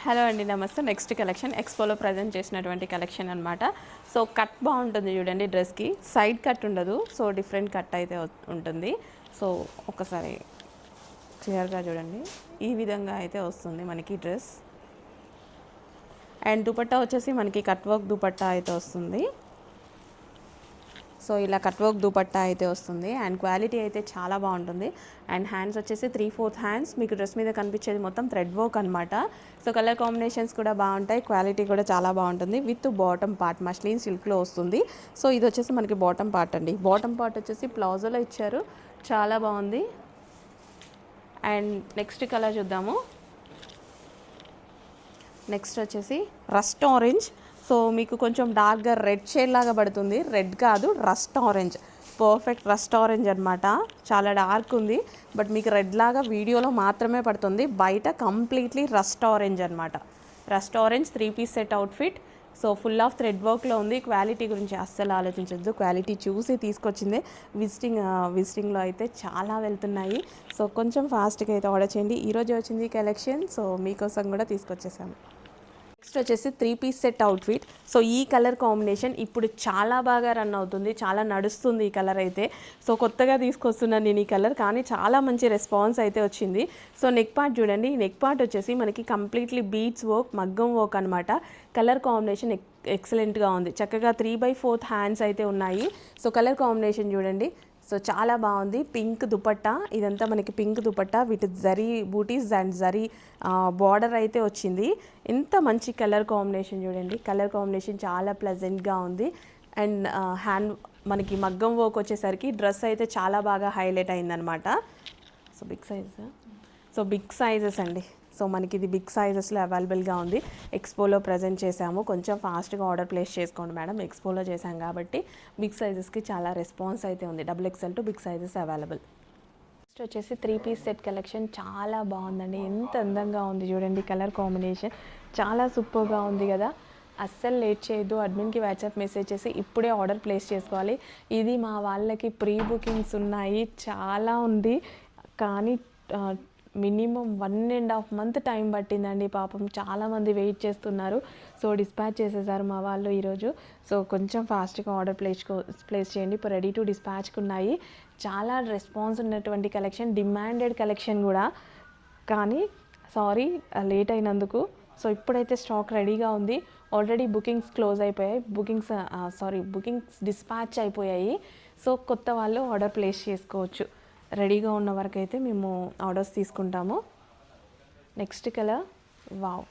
Hello అండి, నమస్తే. Next collection ఎక్స్పోలో present చేసినటువంటి కలెక్షన్ అనమాట. సో కట్ బాగుంటుంది చూడండి, డ్రెస్కి సైడ్ కట్ ఉండదు, సో డిఫరెంట్ కట్ అయితే ఉంటుంది. సో ఒకసారి క్లియర్గా చూడండి, ఈ విధంగా అయితే వస్తుంది మనకి డ్రెస్. అండ్ దుపట్టా వచ్చేసి మనకి కట్ వర్క్ దుపట్టా అయితే వస్తుంది. సో ఇలా కట్ వర్క్ దుపట్టా అయితే వస్తుంది అండ్ క్వాలిటీ అయితే చాలా బాగుంటుంది. అండ్ హ్యాండ్స్ వచ్చేసి 3/4 హ్యాండ్స్, మీకు డ్రెస్ మీద కనిపించేది మొత్తం థ్రెడ్ వర్క్ అనమాట. సో కలర్ కాంబినేషన్స్ కూడా బాగుంటాయి, క్వాలిటీ కూడా చాలా బాగుంటుంది. విత్ బాటమ్ పార్ట్ మస్లిన్ సిల్క్లో వస్తుంది. సో ఇది వచ్చేసి మనకి బాటమ్ పార్ట్ అండి. బాటమ్ పార్ట్ వచ్చేసి ప్లాజోలో ఇచ్చారు, చాలా బాగుంది. అండ్ నెక్స్ట్ కలర్ చూద్దాము. నెక్స్ట్ వచ్చేసి రస్ట్ ఆరెంజ్. సో మీకు కొంచెం డార్క్గా రెడ్ షేడ్ లాగా పడుతుంది, రెడ్ కాదు rust orange, perfect rust orange అనమాట. చాలా డార్క్ ఉంది, బట్ మీకు రెడ్ లాగా వీడియోలో మాత్రమే పడుతుంది, బయట కంప్లీట్లీ రస్ట్ ఆరెంజ్ అనమాట. Rust orange 3 piece set outfit. So full of thread వర్క్లో ఉంది. క్వాలిటీ గురించి అస్సలు ఆలోచించద్దు, క్వాలిటీ చూసి తీసుకొచ్చిందే. విజిటింగ్లో అయితే చాలా వెళ్తున్నాయి. సో కొంచెం ఫాస్ట్గా అయితే ఆర్డర్ చేయండి. ఈరోజు వచ్చింది కలెక్షన్, సో మీకోసం కూడా తీసుకొచ్చేసాము. నెక్స్ట్ వచ్చేసి 3 పీస్ సెట్ అవుట్ఫిట్. సో ఈ కలర్ కాంబినేషన్ ఇప్పుడు చాలా బాగా రన్ అవుతుంది, చాలా నడుస్తుంది ఈ కలర్ అయితే. సో కొత్తగా తీసుకొస్తున్నాను నేను ఈ కలర్, కానీ చాలా మంచి రెస్పాన్స్ అయితే వచ్చింది. సో నెక్ పార్ట్ చూడండి, నెక్ పార్ట్ వచ్చేసి మనకి కంప్లీట్లీ బీడ్స్ వర్క్, మగ్గం వర్క్ అనమాట. కలర్ కాంబినేషన్ ఎక్సలెంట్గా ఉంది. చక్కగా 3/4 హ్యాండ్స్ అయితే ఉన్నాయి. సో కలర్ కాంబినేషన్ చూడండి, సో చాలా బాగుంది. పింక్ దుపట్టా, ఇదంతా మనకి పింక్ దుపట్టా విత్ జరీ బూటీస్ అండ్ జరీ బార్డర్ అయితే వచ్చింది. ఎంత మంచి కలర్ కాంబినేషన్ చూడండి, కలర్ కాంబినేషన్ చాలా ప్లెజెంట్గా ఉంది. అండ్ హ్యాండ్ మనకి మగ్గం వర్క్ వచ్చేసరికి డ్రెస్ అయితే చాలా బాగా హైలైట్ అయిందనమాట. సో బిగ్ సైజెస్ అండి. సో మనకి ఇది బిగ్ సైజెస్లో అవైలబుల్గా ఉంది. ఎక్స్పోలో ప్రజెంట్ చేసాము, కొంచెం ఫాస్ట్గా ఆర్డర్ ప్లేస్ చేసుకోండి మేడం, ఎక్స్పోలో చేసాం కాబట్టి. బిగ్ సైజెస్కి చాలా రెస్పాన్స్ అయితే ఉంది. XXL to big sizes available. Next వచ్చేసి 3 పీస్ సెట్ కలెక్షన్ చాలా బాగుందండి, ఎంత అందంగా ఉంది చూడండి. కలర్ కాంబినేషన్ చాలా సూపర్గా ఉంది కదా. అస్సలు లేట్ చేయొద్దు, అడ్మిన్కి వాట్సాప్ మెసేజ్ చేసి ఇప్పుడే ఆర్డర్ ప్లేస్ చేసుకోవాలి. ఇది మా వాళ్ళకి ప్రీ బుకింగ్స్ ఉన్నాయి, చాలా ఉంది, కానీ మినిమం 1.5 month టైం పట్టిందండి. పాపం చాలామంది వెయిట్ చేస్తున్నారు. సో డిస్పాచ్ చేసేసారు మా వాళ్ళు ఈరోజు. సో కొంచెం ఫాస్ట్గా ఆర్డర్ ప్లేస్ చేయండి. ఇప్పుడు రెడీ టు డిస్పాచ్కి ఉన్నాయి. చాలా రెస్పాన్స్ ఉన్నటువంటి కలెక్షన్, డిమాండెడ్ కలెక్షన్ కూడా, కానీ సారీ లేట్ అయినందుకు. సో ఇప్పుడైతే స్టాక్ రెడీగా ఉంది. ఆల్రెడీ బుకింగ్స్ క్లోజ్ అయిపోయాయి, బుకింగ్స్ డిస్పాచ్ అయిపోయాయి. సో కొత్త వాళ్ళు ఆర్డర్ ప్లేస్ చేసుకోవచ్చు. రెడీగా ఉన్న వరకు అయితే మేము ఆర్డర్స్ తీసుకుంటాము. నెక్స్ట్ కలర్, వావ్,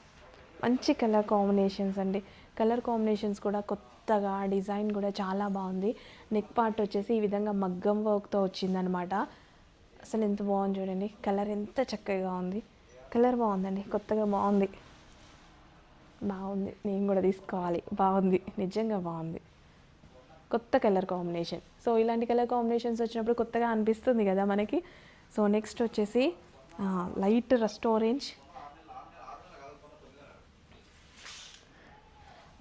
మంచి కలర్ కాంబినేషన్స్ అండి. కలర్ కాంబినేషన్స్ కూడా కొత్తగా, డిజైన్ కూడా చాలా బాగుంది. నెక్ పార్ట్ వచ్చేసి ఈ విధంగా మగ్గం వర్క్తో వచ్చిందనమాట. అసలు ఎంత బాగుంది చూడండి, కలర్ ఎంత చక్కగా ఉంది. కలర్ బాగుందండి, కొత్తగా బాగుంది. నేను కూడా తీసుకోవాలి, బాగుంది, నిజంగా బాగుంది. కొత్త కలర్ కాంబినేషన్. సో ఇలాంటి కలర్ కాంబినేషన్స్ వచ్చినప్పుడు కొత్తగా అనిపిస్తుంది కదా మనకి. సో నెక్స్ట్ వచ్చేసి లైట్ రస్ట్ ఆరెంజ్.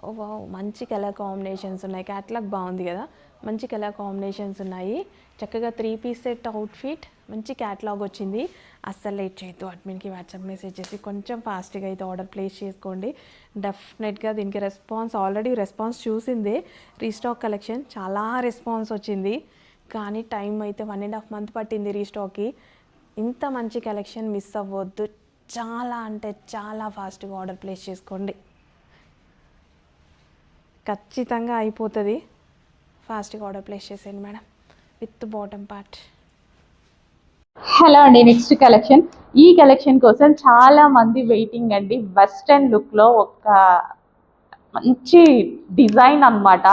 ఓ వావ్, మంచి కలర్ కాంబినేషన్స్ ఉన్నాయి. క్యాట్లాగ్ బాగుంది కదా, మంచి కలర్ కాంబినేషన్స్ ఉన్నాయి. చక్కగా 3 పీస్ సెట్ అవుట్ఫిట్, మంచి క్యాట్లాగ్ వచ్చింది. అస్సలు లేట్ చేయొద్దు, అడ్మిన్కి వాట్సాప్ మెసేజ్ చేసి కొంచెం ఫాస్ట్గా అయితే ఆర్డర్ ప్లేస్ చేసుకోండి. డెఫినెట్గా దీనికి ఆల్రెడీ రెస్పాన్స్ చూసిందే. రీస్టాక్ కలెక్షన్ చాలా రెస్పాన్స్ వచ్చింది, కానీ టైం అయితే 1.5 month పట్టింది రీస్టాక్కి. ఇంత మంచి కలెక్షన్ మిస్ అవ్వద్దు, చాలా అంటే చాలా ఫాస్ట్గా ఆర్డర్ ప్లేస్ చేసుకోండి, ఖచ్చితంగా అయిపోతుంది. ఫాస్ట్గా ఆర్డర్ ప్లేస్ చేసేయండి madam, with bottom part. Hello అండి, నెక్స్ట్ కలెక్షన్. ఈ కలెక్షన్ కోసం చాలా మంది వెయిటింగ్ అండి. వెస్టర్న్ లుక్లో ఒక మంచి డిజైన్ అన్నమాట.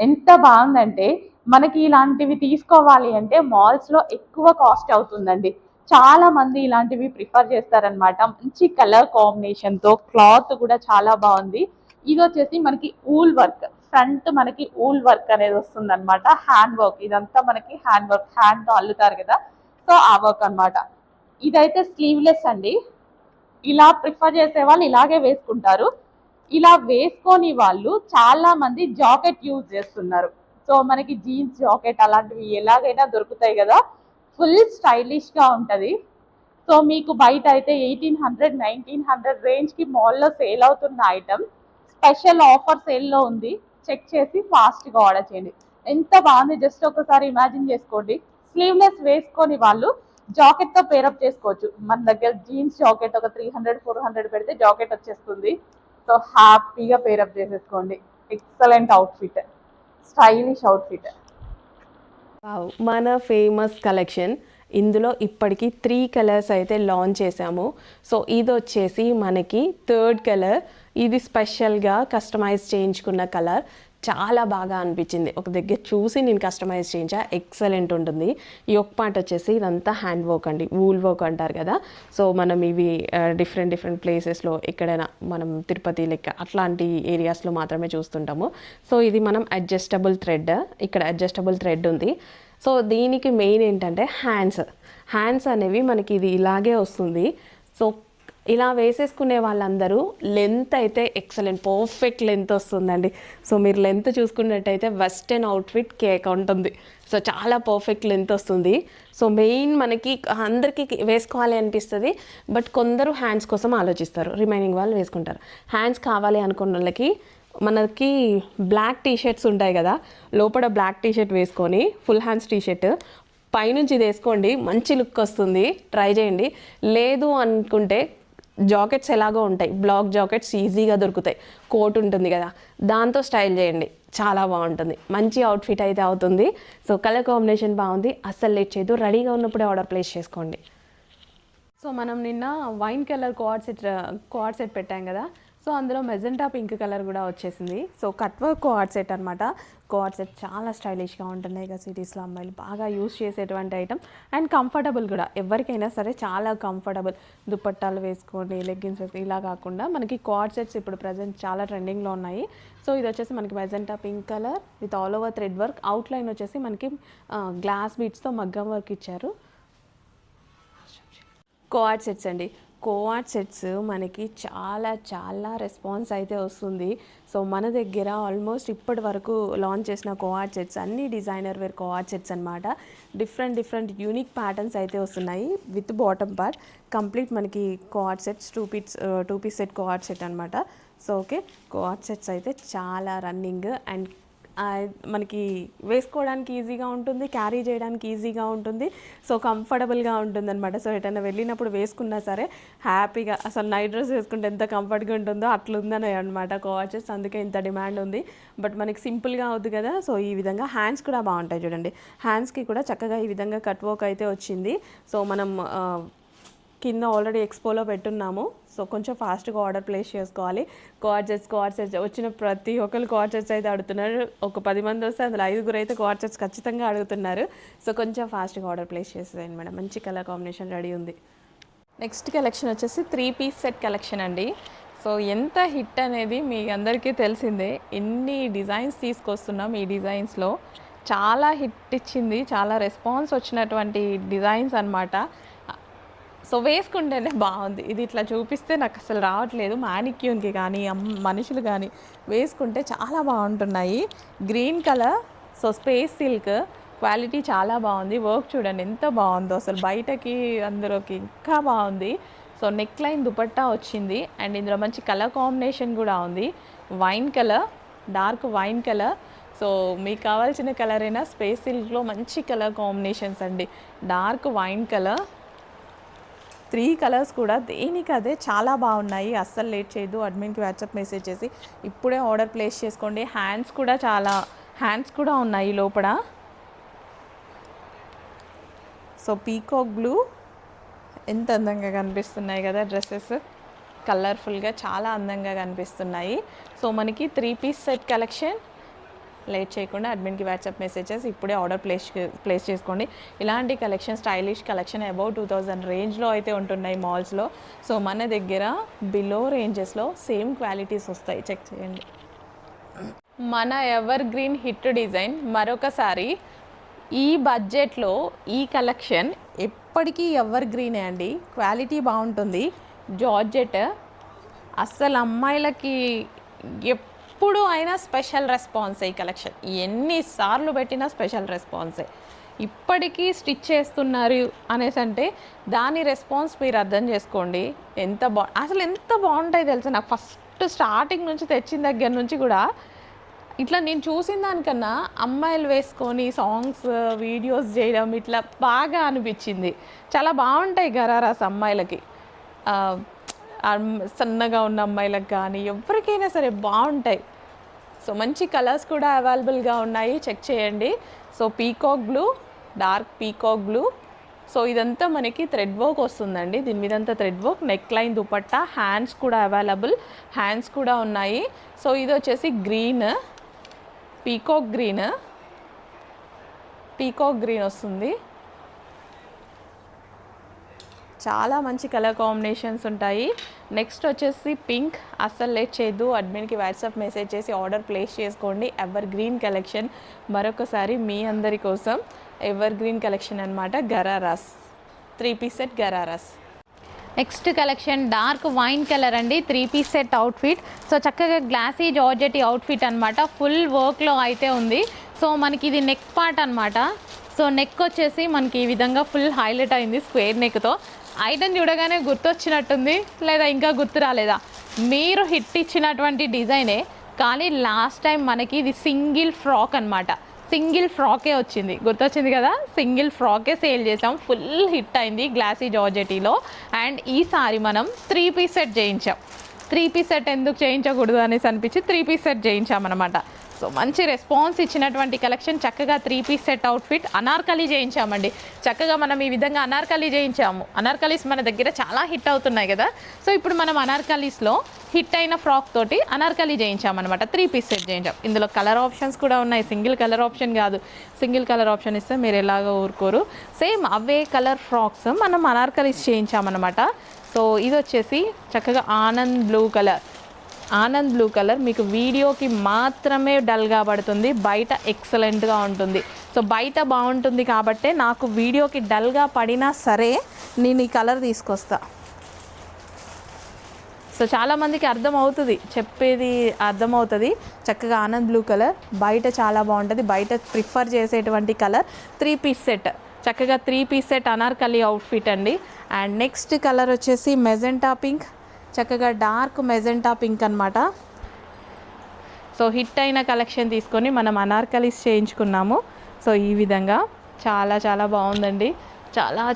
ఎంత బాగుందంటే, మనకి ఇలాంటివి తీసుకోవాలి అంటే మాల్స్లో ఎక్కువ కాస్ట్ అవుతుందండి. చాలా మంది ఇలాంటివి ప్రిఫర్ చేస్తారనమాట. మంచి కలర్ కాంబినేషన్తో, క్లాత్ కూడా చాలా బాగుంది. ఇది వచ్చేసి మనకి ఊల్ వర్క్, ఫ్రంట్ మనకి ఊల్ వర్క్ అనేది వస్తుంది అనమాట. హ్యాండ్ వర్క్, ఇదంతా మనకి హ్యాండ్ వర్క్, హ్యాండ్తో అల్లుతారు కదా, సో ఆ వర్క్ అనమాట. ఇదైతే స్లీవ్లెస్ అండి. ఇలా ప్రిఫర్ చేసే వాళ్ళు ఇలాగే వేసుకుంటారు. ఇలా వేసుకొని వాళ్ళు చాలా మంది జాకెట్ యూజ్ చేస్తున్నారు. సో మనకి జీన్స్ జాకెట్ అలాంటివి ఎలాగైనా దొరుకుతాయి కదా, ఫుల్ స్టైలిష్గా ఉంటుంది. సో మీకు బయట అయితే 1800-1900 రేంజ్కి మాల్లో సేల్ అవుతున్న ఐటమ్ స్పెషల్ ఆఫర్ సేల్లో ఉంది. చెక్ చేసి ఫాస్ట్గా ఆర్డర్ చేయండి. ఎంత బాగుంది, జస్ట్ ఒకసారి ఇమాజిన్ చేసుకోండి. స్లీవ్లెస్ వేసుకొని వాళ్ళు జాకెట్తో పేరప్ చేసుకోవచ్చు. మన దగ్గర జీన్స్ జాకెట్ ఒక 300-400 పెడితే జాకెట్ వచ్చేస్తుంది. సో హ్యాపీగా పేరప్ చేసేసుకోండి. Excellent outfit, stylish outfit. మన ఫేమస్ కలెక్షన్, ఇందులో ఇప్పటికి 3 కలర్స్ అయితే లాంచ్ చేసాము. సో ఇది వచ్చేసి మనకి 3rd కలర్. ఇది స్పెషల్గా కస్టమైజ్ చేయించుకున్న కలర్. చాలా బాగా అనిపించింది. ఒక దగ్గర చూసి నేను కస్టమైజ్ చేయించా, ఎక్సలెంట్ ఉంటుంది. ఈ ఒక పార్ట్ వచ్చేసి ఇదంతా హ్యాండ్ వర్క్ అండి, వూల్ వర్క్ అంటారు కదా. సో మనం ఇవి డిఫరెంట్ ప్లేసెస్లో ఎక్కడైనా మనం తిరుపతి లెక్క అట్లాంటి ఏరియాస్లో మాత్రమే చూస్తుంటాము. సో ఇది మనం అడ్జస్టబుల్ థ్రెడ్, ఇక్కడ అడ్జస్టబుల్ థ్రెడ్ ఉంది. సో దీనికి మెయిన్ ఏంటంటే హ్యాండ్స్ అనేవి మనకి ఇది ఇలాగే వస్తుంది. సో ఇలా వేసేసుకునే వాళ్ళందరూ లెంత్ అయితే ఎక్సలెంట్ పర్ఫెక్ట్ లెంత్ వస్తుందండి. సో మీరు లెంత్ చూసుకున్నట్టయితే వెస్టర్న్ అవుట్ఫిట్ కేక్ ఉంటుంది. సో చాలా పర్ఫెక్ట్ లెంత్ వస్తుంది. సో మెయిన్ మనకి అందరికీ వేసుకోవాలి అనిపిస్తుంది, బట్ కొందరు హ్యాండ్స్ కోసం ఆలోచిస్తారు, రిమైనింగ్ వాళ్ళు వేసుకుంటారు. హ్యాండ్స్ కావాలి అనుకున్న వాళ్ళకి మనకి బ్లాక్ టీషర్ట్స్ ఉంటాయి కదా, లోపల బ్లాక్ టీషర్ట్ వేసుకొని ఫుల్ హ్యాండ్స్ టీషర్ట్ పైనుంచి ఇది వేసుకోండి, మంచి లుక్ వస్తుంది. ట్రై చేయండి. లేదు అనుకుంటే జాకెట్స్ ఎలాగో ఉంటాయి, బ్లాక్ జాకెట్స్ ఈజీగా దొరుకుతాయి, కోట్ ఉంటుంది కదా, దాంతో స్టైల్ చేయండి, చాలా బాగుంటుంది. మంచి అవుట్ఫిట్ అయితే అవుతుంది. సో కలర్ కాంబినేషన్ బాగుంది. అస్సలు లేట్ చేయదు, రెడీగా ఉన్నప్పుడే ఆర్డర్ ప్లేస్ చేసుకోండి. సో మనం నిన్న వైన్ కలర్ కోఆర్డ్ సెట్ పెట్టాం కదా, సో అందులో మెజెంటా పింక్ కలర్ కూడా వచ్చేసింది. So cut work co-ord set అనమాట. కోఆర్డ్ సెట్ చాలా స్టైలిష్గా ఉంటున్నాయి కదా, సిటీస్లో అమ్మాయిలు బాగా యూస్ చేసేటువంటి ఐటమ్ అండ్ కంఫర్టబుల్ కూడా, ఎవరికైనా సరే చాలా కంఫర్టబుల్. దుపట్టాలు వేసుకోండి, లెగ్గిన్స్ వేసుకోండి, ఇలా కాకుండా మనకి కోఆర్డ్ సెట్స్ ఇప్పుడు ప్రజెంట్ చాలా ట్రెండింగ్లో ఉన్నాయి. సో ఇది వచ్చేసి మనకి magenta pink colour with all over thread work. Outline వచ్చేసి మనకి గ్లాస్ బీట్స్తో మగ్గం వర్క్ ఇచ్చారు. కోఆర్డ్ సెట్స్ అండి, కోఆర్డ్ సెట్స్ మనకి చాలా రెస్పాన్స్ అయితే వస్తుంది. సో మన దగ్గర ఆల్మోస్ట్ ఇప్పటి వరకు లాంచ్ చేసిన కోఆర్డ్ సెట్స్ అన్ని డిజైనర్ వేర్ కోఆర్డ్ సెట్స్ అనమాట. డిఫరెంట్ యూనిక్ ప్యాటర్న్స్ అయితే వస్తున్నాయి విత్ బాటమ్ పార్ట్. కంప్లీట్ మనకి coord sets two piece set coord set అనమాట. సో ఓకే, కోఆర్డ్ సెట్స్ అయితే చాలా రన్నింగ్ అండ్ మనకి వేసుకోవడానికి ఈజీగా ఉంటుంది, క్యారీ చేయడానికి ఈజీగా ఉంటుంది. సో కంఫర్టబుల్గా ఉంటుంది అనమాట. సో ఎటైనా వెళ్ళినప్పుడు వేసుకున్నా సరే హ్యాపీగా, అసలు నైట్ డ్రెస్ వేసుకుంటే ఎంత కంఫర్ట్గా ఉంటుందో అట్లుందని అనమాట కోఆర్డ్ సెట్స్. అందుకే ఇంత డిమాండ్ ఉంది. బట్ మనకి సింపుల్గా అవుతుంది కదా. సో ఈ విధంగా హ్యాండ్స్ కూడా బాగుంటాయి చూడండి. హ్యాండ్స్కి కూడా చక్కగా ఈ విధంగా కట్ వర్క్ అయితే వచ్చింది. సో మనం కింద ఆల్రెడీ ఎక్స్పోలో పెట్టున్నాము. సో కొంచెం ఫాస్ట్గా ఆర్డర్ ప్లేస్ చేసుకోవాలి. కోఆర్డ్ సెట్స్ వచ్చిన ప్రతి ఒక్కరు కోఆర్డ్ సెట్స్ అయితే అడుగుతున్నారు. ఒక 10 మంది వస్తే అందులో 5 అయితే కోఆర్డ్ సెట్స్ ఖచ్చితంగా అడుగుతున్నారు. సో కొంచెం ఫాస్ట్గా ఆర్డర్ ప్లేస్ చేసేయండి మేడం. మంచి కలర్ కాంబినేషన్ రెడీ ఉంది. నెక్స్ట్ కలెక్షన్ వచ్చేసి 3 పీస్ సెట్ కలెక్షన్ అండి. సో ఎంత హిట్ అనేది మీ అందరికీ తెలిసిందే. ఎన్ని డిజైన్స్ తీసుకొస్తున్నాం, ఈ డిజైన్స్లో చాలా హిట్ ఇచ్చింది, చాలా రెస్పాన్స్ వచ్చినటువంటి డిజైన్స్ అనమాట. సో వేసుకుంటేనే బాగుంది. ఇది ఇట్లా చూపిస్తే నాకు అసలు రావట్లేదు. మ్యానిక్యూన్కి కానీ మనుషులు కానీ వేసుకుంటే చాలా బాగుంటున్నాయి. Green colour, so space silk quality చాలా బాగుంది. వర్క్ చూడండి ఎంత బాగుందో, అసలు బయటకి అందులోకి ఇంకా బాగుంది. సో నెక్ లైన్ దుపట్టా వచ్చింది అండ్ ఇందులో మంచి కలర్ కాంబినేషన్ కూడా ఉంది. Wine colour, dark wine colour. So మీకు కావాల్సిన కలర్ అయినా స్పేస్ సిల్క్లో మంచి కలర్ కాంబినేషన్స్ అండి. డార్క్ వైన్ కలర్, 3 కలర్స్ కూడా దేనికి అదే చాలా బాగున్నాయి. అస్సలు లేట్ చేయదు, అడ్మిన్కి వాట్సాప్ మెసేజ్ చేసి ఇప్పుడే ఆర్డర్ ప్లేస్ చేసుకోండి. హ్యాండ్స్ కూడా ఉన్నాయి లోపల. సో పీకాక్ బ్లూ, ఎంత అందంగా కనిపిస్తున్నాయి కదా డ్రెస్సెస్, కలర్ఫుల్గా చాలా అందంగా కనిపిస్తున్నాయి. సో మనకి 3 పీస్ సెట్ కలెక్షన్. లేట్ చేయకుండా అడ్మిన్కి వాట్సాప్ మెసేజెస్ ఇప్పుడే ఆర్డర్ ప్లేస్ చేసుకోండి. ఇలాంటి కలెక్షన్, స్టైలిష్ కలెక్షన్ అబౌట్ 2000 రేంజ్లో అయితే ఉంటున్నాయి మాల్స్లో. సో మన దగ్గర బిలో రేంజెస్లో సేమ్ క్వాలిటీస్ వస్తాయి, చెక్ చేయండి. మన ఎవర్ గ్రీన్ హిట్ డిజైన్ మరొకసారి. ఈ బడ్జెట్లో ఈ కలెక్షన్ ఎప్పటికీ ఎవర్ గ్రీనే అండి. క్వాలిటీ బాగుంటుంది, జార్జెట్. అస్సలు అమ్మాయిలకి ఎప్పుడు అయినా స్పెషల్ రెస్పాన్సే ఈ కలెక్షన్. ఎన్నిసార్లు పెట్టినా స్పెషల్ రెస్పాన్సే. ఇప్పటికీ స్టిచ్ చేస్తున్నారు అనేసి అంటే దాని రెస్పాన్స్ మీరు అర్థం చేసుకోండి. అసలు ఎంత బాగుంటాయి తెలుసా. నాకు ఫస్ట్ స్టార్టింగ్ నుంచి తెచ్చిన దగ్గర నుంచి కూడా ఇట్లా నేను చూసిన దానికన్నా అమ్మాయిలు వేసుకొని సాంగ్స్ వీడియోస్ చేయడం ఇట్లా బాగా అనిపించింది. చాలా బాగుంటాయి గరారాస్ అమ్మాయిలకి, సన్నగా ఉన్న అమ్మాయిలకు కానీ ఎవరికైనా సరే బాగుంటాయి. సో మంచి కలర్స్ కూడా అవైలబుల్గా ఉన్నాయి, చెక్ చేయండి. So peacock blue, dark peacock blue. So ఇదంతా మనకి థ్రెడ్ వర్క్ వస్తుందండి. దీని మీద అంతా thread work, neck line dupatta, hands కూడా అవైలబుల్, హ్యాండ్స్ కూడా ఉన్నాయి. సో ఇది వచ్చేసి గ్రీన్, పీకాక్ గ్రీన్ వస్తుంది. చాలా మంచి కలర్ కాంబినేషన్స్ ఉంటాయి. నెక్స్ట్ వచ్చేసి పింక్. అస్సలు లేట్ చేయొద్దు, అడ్మిన్కి వాట్సాప్ మెసేజ్ చేసి ఆర్డర్ ప్లేస్ చేసుకోండి. ఎవర్ గ్రీన్ కలెక్షన్ మరొకసారి మీ అందరి కోసం ఎవర్ గ్రీన్ కలెక్షన్ అనమాట. గరారాస్ 3 పీస్ సెట్ గరారాస్. Next collection dark wine colour అండి, 3 పీస్ సెట్ అవుట్ఫిట్. సో చక్కగా గ్లాసీ జార్జెటీ అవుట్ఫిట్ అనమాట, ఫుల్ వర్క్లో అయితే ఉంది. సో మనకి ఇది నెక్ పార్ట్ అనమాట. సో నెక్ వచ్చేసి మనకి ఈ విధంగా ఫుల్ హైలైట్ అయింది స్క్వేర్ నెక్తో. ఐటమ్ చూడగానే గుర్తొచ్చినట్టుంది, లేదా ఇంకా గుర్తు రాలేదా? మీరు హిట్ ఇచ్చినటువంటి డిజైనే, కానీ లాస్ట్ టైం మనకి ఇది సింగిల్ ఫ్రాక్ అనమాట. సింగిల్ ఫ్రాకే వచ్చింది, గుర్తొచ్చింది కదా. సింగిల్ ఫ్రాకే సేల్ చేసాం, ఫుల్ హిట్ అయింది గ్లాసీ జార్జెటీలో. అండ్ ఈసారి మనం 3 పీస్ సెట్ చేయించాం. 3 పీస్ సెట్ ఎందుకు చేయించకూడదు అనేసి అనిపించి 3 పీస్ సెట్ చేయించామన్నమాట. సో మంచి రెస్పాన్స్ ఇచ్చినటువంటి కలెక్షన్. చక్కగా 3 పీస్ సెట్ అవుట్ఫిట్ అనార్కలి చేయించామండి. చక్కగా మనం ఈ విధంగా అనార్కలి చేయించాము. అనార్కలీస్ మన దగ్గర చాలా హిట్ అవుతున్నాయి కదా. సో ఇప్పుడు మనం అనార్కలీస్లో హిట్ అయిన ఫ్రాక్ తోటి అనార్కలి చేయించామన్నమాట. 3 పీస్ సెట్ చేయించాం. ఇందులో కలర్ ఆప్షన్స్ కూడా ఉన్నాయి, సింగిల్ కలర్ ఆప్షన్ కాదు. సింగిల్ కలర్ ఆప్షన్ ఇస్తే మీరు ఎలాగో ఊరుకోరు. సేమ్ అవే కలర్ ఫ్రాక్స్ మనం అనార్కలీస్ చేయించామన్నమాట. సో ఇది వచ్చేసి చక్కగా ఆనంద్ బ్లూ కలర్ మీకు వీడియోకి మాత్రమే డల్గా పడుతుంది, బయట ఎక్సలెంట్గా ఉంటుంది. సో బయట బాగుంటుంది కాబట్టే నాకు వీడియోకి డల్గా పడినా సరే నేను ఈ కలర్ తీసుకొస్తా. సో చాలామందికి అర్థమవుతుంది, చెప్పేది అర్థమవుతుంది. చక్కగా ఆనంద్ బ్లూ కలర్ బయట చాలా బాగుంటుంది, బయట ప్రిఫర్ చేసేటువంటి కలర్. 3 పీస్ సెట్, చక్కగా 3 పీస్ సెట్ అనార్కలి అవుట్ఫిట్ అండి. అండ్ నెక్స్ట్ కలర్ వచ్చేసి మెజెంటా పింక్, చక్కగా డార్క్ మెజెంటా పింక్ అనమాట. సో హిట్ అయిన కలెక్షన్ తీసుకొని మనం అనార్కలీస్ చేయించుకున్నాము. సో ఈ విధంగా చాలా చాలా బాగుందండి,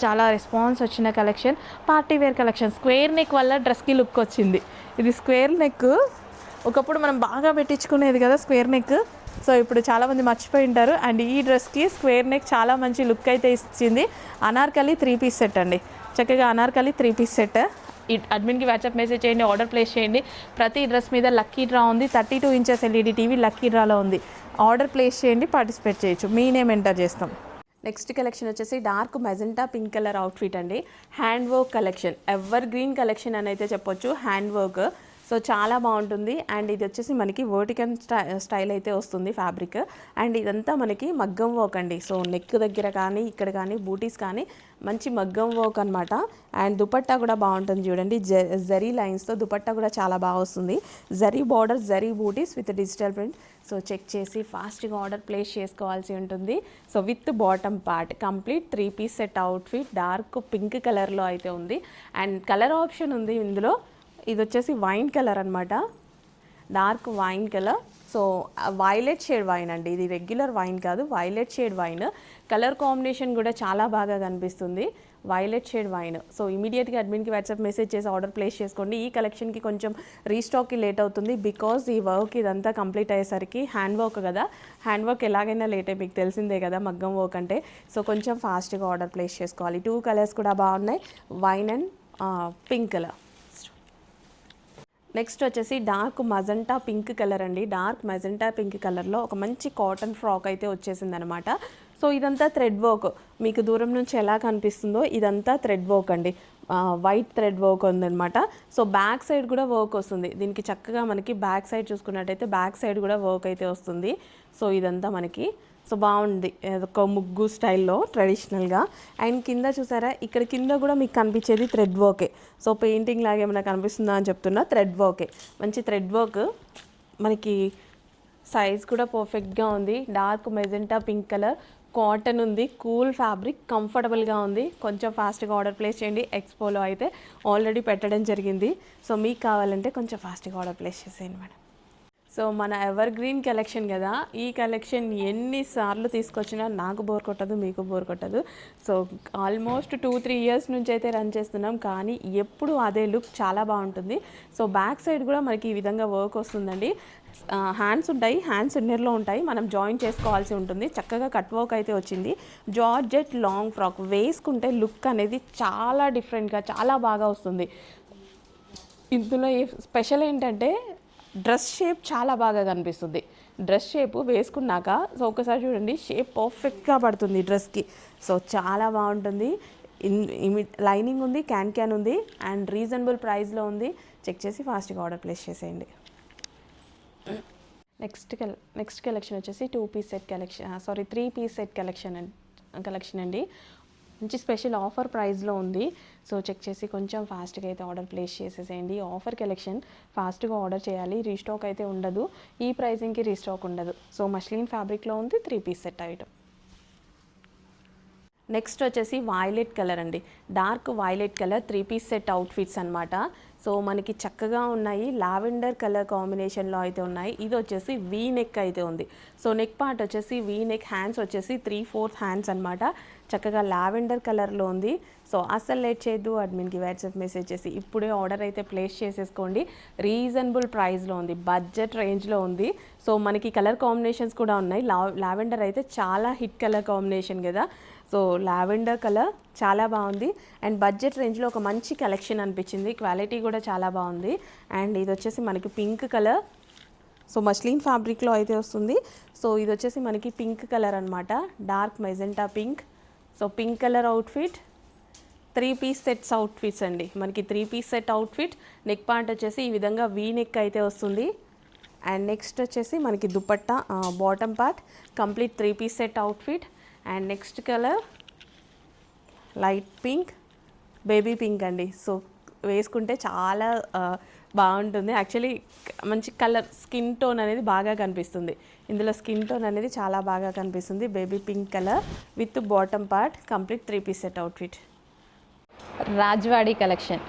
చాలా రెస్పాన్స్ వచ్చిన collection. Party wear collection, square neck వల్ల డ్రెస్కి లుక్ వచ్చింది. ఇది స్క్వేర్ నెక్, ఒకప్పుడు మనం బాగా పెట్టించుకునేది కదా స్క్వేర్ నెక్. సో ఇప్పుడు చాలామంది మర్చిపోయి ఉంటారు. అండ్ ఈ డ్రెస్కి స్క్వేర్ నెక్ చాలా మంచి లుక్ అయితే ఇచ్చింది. అనార్కలి 3 పీస్ సెట్ అండి, చక్కగా అనార్కలి 3 పీస్ సెట్. అడ్మిన్కి వాట్సాప్ మెసేజ్ చేయండి, ఆర్డర్ ప్లేస్ చేయండి. ప్రతి డ్రెస్ మీద లక్కీ డ్రా ఉంది, 32 ఇంచెస్ ఎల్ఈడి టీవీ లక్కీ డ్రాలో ఉంది. ఆర్డర్ ప్లేస్ చేయండి, పార్టిసిపేట్ చేయొచ్చు, మీ నేమ్ ఎంటర్ చేస్తాం. నెక్స్ట్ కలెక్షన్ వచ్చేసి dark magenta pink colour outfit అండి. Hand work collection, evergreen collection అని అయితే చెప్పొచ్చు. హ్యాండ్ వర్క్, సో చాలా బాగుంటుంది. అండ్ ఇది వచ్చేసి మనకి వర్టికల్ స్టైల్ అయితే వస్తుంది ఫ్యాబ్రిక్. అండ్ ఇదంతా మనకి మగ్గం వర్క్ అండి. సో నెక్ దగ్గర కానీ ఇక్కడ కానీ బూటీస్ కానీ మంచి మగ్గం వర్క్ అనమాట. అండ్ దుపట్టా కూడా బాగుంటుంది చూడండి, జరీ లైన్స్తో దుపట్టా కూడా చాలా బాగా వస్తుంది. జరీ బార్డర్, జరీ బూటీస్ with digital print. So check చేసి ఫాస్ట్గా ఆర్డర్ ప్లేస్ చేసుకోవాల్సి ఉంటుంది. So with bottom part complete 3 piece set outfit dark pink కలర్లో అయితే ఉంది. అండ్ కలర్ ఆప్షన్ ఉంది ఇందులో. ఇది వచ్చేసి వైన్ కలర్ అనమాట, dark wine colour. So violet shade wine అండి, ఇది రెగ్యులర్ వైన్ కాదు, violet shade wine. Colour combination కూడా చాలా బాగా కనిపిస్తుంది, వైలెట్ షేడ్ వైన్. సో ఇమీడియట్గా అడ్మిన్కి వాట్సాప్ మెసేజ్ చేసి ఆర్డర్ ప్లేస్ చేసుకోండి. ఈ కలెక్షన్కి కొంచెం రీస్టాక్కి లేట్ అవుతుంది, బికాజ్ ఈ వర్క్ ఇదంతా కంప్లీట్ అయ్యేసరికి హ్యాండ్ వర్క్ కదా, హ్యాండ్ వర్క్ ఎలాగైనా లేటే, మీకు తెలిసిందే కదా మగ్గం వర్క్ అంటే. సో కొంచెం ఫాస్ట్గా ఆర్డర్ ప్లేస్ చేసుకోవాలి. 2 కలర్స్ కూడా బాగున్నాయి, wine and pink colour. Next వచ్చేసి డార్క్ మజెంటా పింక్ కలర్ అండి. డార్క్ మజెంటా పింక్ కలర్లో ఒక మంచి కాటన్ ఫ్రాక్ అయితే వచ్చేసింది అనమాట. సో ఇదంతా థ్రెడ్ వర్క్, మీకు దూరం నుంచి ఎలా కనిపిస్తుందో ఇదంతా థ్రెడ్ వర్క్ అండి, వైట్ థ్రెడ్ వర్క్ ఉందన్నమాట. సో బ్యాక్ సైడ్ కూడా వర్క్ వస్తుంది దీనికి. చక్కగా మనకి బ్యాక్ సైడ్ చూసుకున్నట్టయితే బ్యాక్ సైడ్ కూడా వర్క్ అయితే వస్తుంది. సో ఇదంతా మనకి సో బాగుంది, ఒక ముగ్గు స్టైల్లో ట్రెడిషనల్గా. అండ్ కింద చూసారా, ఇక్కడ కింద కూడా మీకు కనిపించేది థ్రెడ్ వర్కే. సో పెయింటింగ్ లాగా ఏమైనా కనిపిస్తుందా అని చెప్తున్నా, థ్రెడ్ వర్కే, మంచి థ్రెడ్ వర్క్. మనకి సైజ్ కూడా పర్ఫెక్ట్గా ఉంది. Dark magenta pink colour, cotton ఉంది, కూల్ ఫ్యాబ్రిక్, కంఫర్టబుల్గా ఉంది. కొంచెం ఫాస్ట్గా ఆర్డర్ ప్లేస్ చేయండి. ఎక్స్పోలో అయితే ఆల్రెడీ పెట్టడం జరిగింది. సో మీకు కావాలంటే కొంచెం ఫాస్ట్గా ఆర్డర్ ప్లేస్ చేసేయండి మేడం. సో మన ఎవర్ గ్రీన్ కలెక్షన్ కదా, ఈ కలెక్షన్ ఎన్నిసార్లు తీసుకొచ్చినా నాకు బోర్ కొట్టదు, మీకు బోర్ కొట్టదు. సో ఆల్మోస్ట్ 2-3 ఇయర్స్ నుంచి అయితే రన్ చేస్తున్నాం, కానీ ఎప్పుడు అదే లుక్ చాలా బాగుంటుంది. సో బ్యాక్ సైడ్ కూడా మనకి ఈ విధంగా వర్క్ వస్తుందండి. హ్యాండ్స్ ఉంటాయి, హ్యాండ్స్ ఇన్నర్లో ఉంటాయి, మనం జాయిన్ చేసుకోవాల్సి ఉంటుంది. చక్కగా కట్ వర్క్ అయితే వచ్చింది. జార్జెట్ లాంగ్ ఫ్రాక్ వేసుకుంటే లుక్ అనేది చాలా డిఫరెంట్గా చాలా బాగా వస్తుంది. ఇందులో స్పెషల్ ఏంటంటే డ్రెస్ షేప్ చాలా బాగా కనిపిస్తుంది. డ్రెస్ షేప్ వేసుకున్నాక సో ఒకసారి చూడండి, షేప్ పర్ఫెక్ట్గా పడుతుంది డ్రెస్కి. సో చాలా బాగుంటుంది. లైనింగ్ ఉంది, క్యాన్ ఉంది, అండ్ రీజనబుల్ ప్రైస్లో ఉంది. చెక్ చేసి ఫాస్ట్గా ఆర్డర్ ప్లేస్ చేసేయండి. నెక్స్ట్ కలెక్షన్ వచ్చేసి 2 piece set collection, 3 piece set collection అండి. మంచి స్పెషల్ ఆఫర్ ప్రైస్లో ఉంది. సో చెక్ చేసి కొంచెం ఫాస్ట్గా అయితే ఆర్డర్ ప్లేస్ చేసేసేయండి. ఆఫర్ కలెక్షన్ ఫాస్ట్గా ఆర్డర్ చేయాలి, రీస్టాక్ అయితే ఉండదు. ఈ ప్రైజింగ్కి రీస్టాక్ ఉండదు. సో మస్లిన్ ఫ్యాబ్రిక్లో ఉంది, 3 పీస్ సెట్ ఐటమ్. నెక్స్ట్ వచ్చేసి వైలెట్ కలర్ అండి, dark violet colour 3 piece set outfits అనమాట. సో మనకి చక్కగా ఉన్నాయి, లావెండర్ కలర్ కాంబినేషన్లో అయితే ఉన్నాయి. ఇది వచ్చేసి వీ నెక్ అయితే ఉంది. సో నెక్ పార్ట్ వచ్చేసి వీ నెక్, హ్యాండ్స్ వచ్చేసి 3/4 హ్యాండ్స్ అనమాట. చక్కగా లావెండర్ కలర్లో ఉంది. సో అస్సలు లేట్ చేయొద్దు, అడ్మిన్కి వాట్సాప్ మెసేజ్ చేసి ఇప్పుడే ఆర్డర్ అయితే ప్లేస్ చేసేసుకోండి. రీజనబుల్ ప్రైస్లో ఉంది, బడ్జెట్ రేంజ్లో ఉంది. సో మనకి కలర్ కాంబినేషన్స్ కూడా ఉన్నాయి. లావెండర్ అయితే చాలా హిట్ కలర్ కాంబినేషన్ కదా. సో లావెండర్ కలర్ చాలా బాగుంది, అండ్ బడ్జెట్ రేంజ్లో ఒక మంచి కలెక్షన్ అనిపించింది. క్వాలిటీ కూడా చాలా బాగుంది. అండ్ ఇది వచ్చేసి మనకి పింక్ కలర్, సో మస్లిన్ ఫ్యాబ్రిక్లో అయితే వస్తుంది. సో ఇది వచ్చేసి మనకి పింక్ కలర్ అనమాట, dark magenta pink. So pink colour outfit, 3 piece sets outfits అండి. మనకి 3 piece set outfit. Neck part వచ్చేసి ఈ విధంగా వీ నెక్ అయితే వస్తుంది. అండ్ నెక్స్ట్ వచ్చేసి మనకి dupatta, bottom part complete 3 piece set outfit. And next colour light pink, baby pink అండి. సో వేసుకుంటే చాలా బాగుంటుంది. యాక్చువల్లీ మంచి కలర్, స్కిన్ టోన్ అనేది బాగా కనిపిస్తుంది. ఇందులో స్కిన్ టోన్ అనేది చాలా బాగా కనిపిస్తుంది. Baby pink colour with bottom part, complete 3 piece set outfit. Rajwadi collection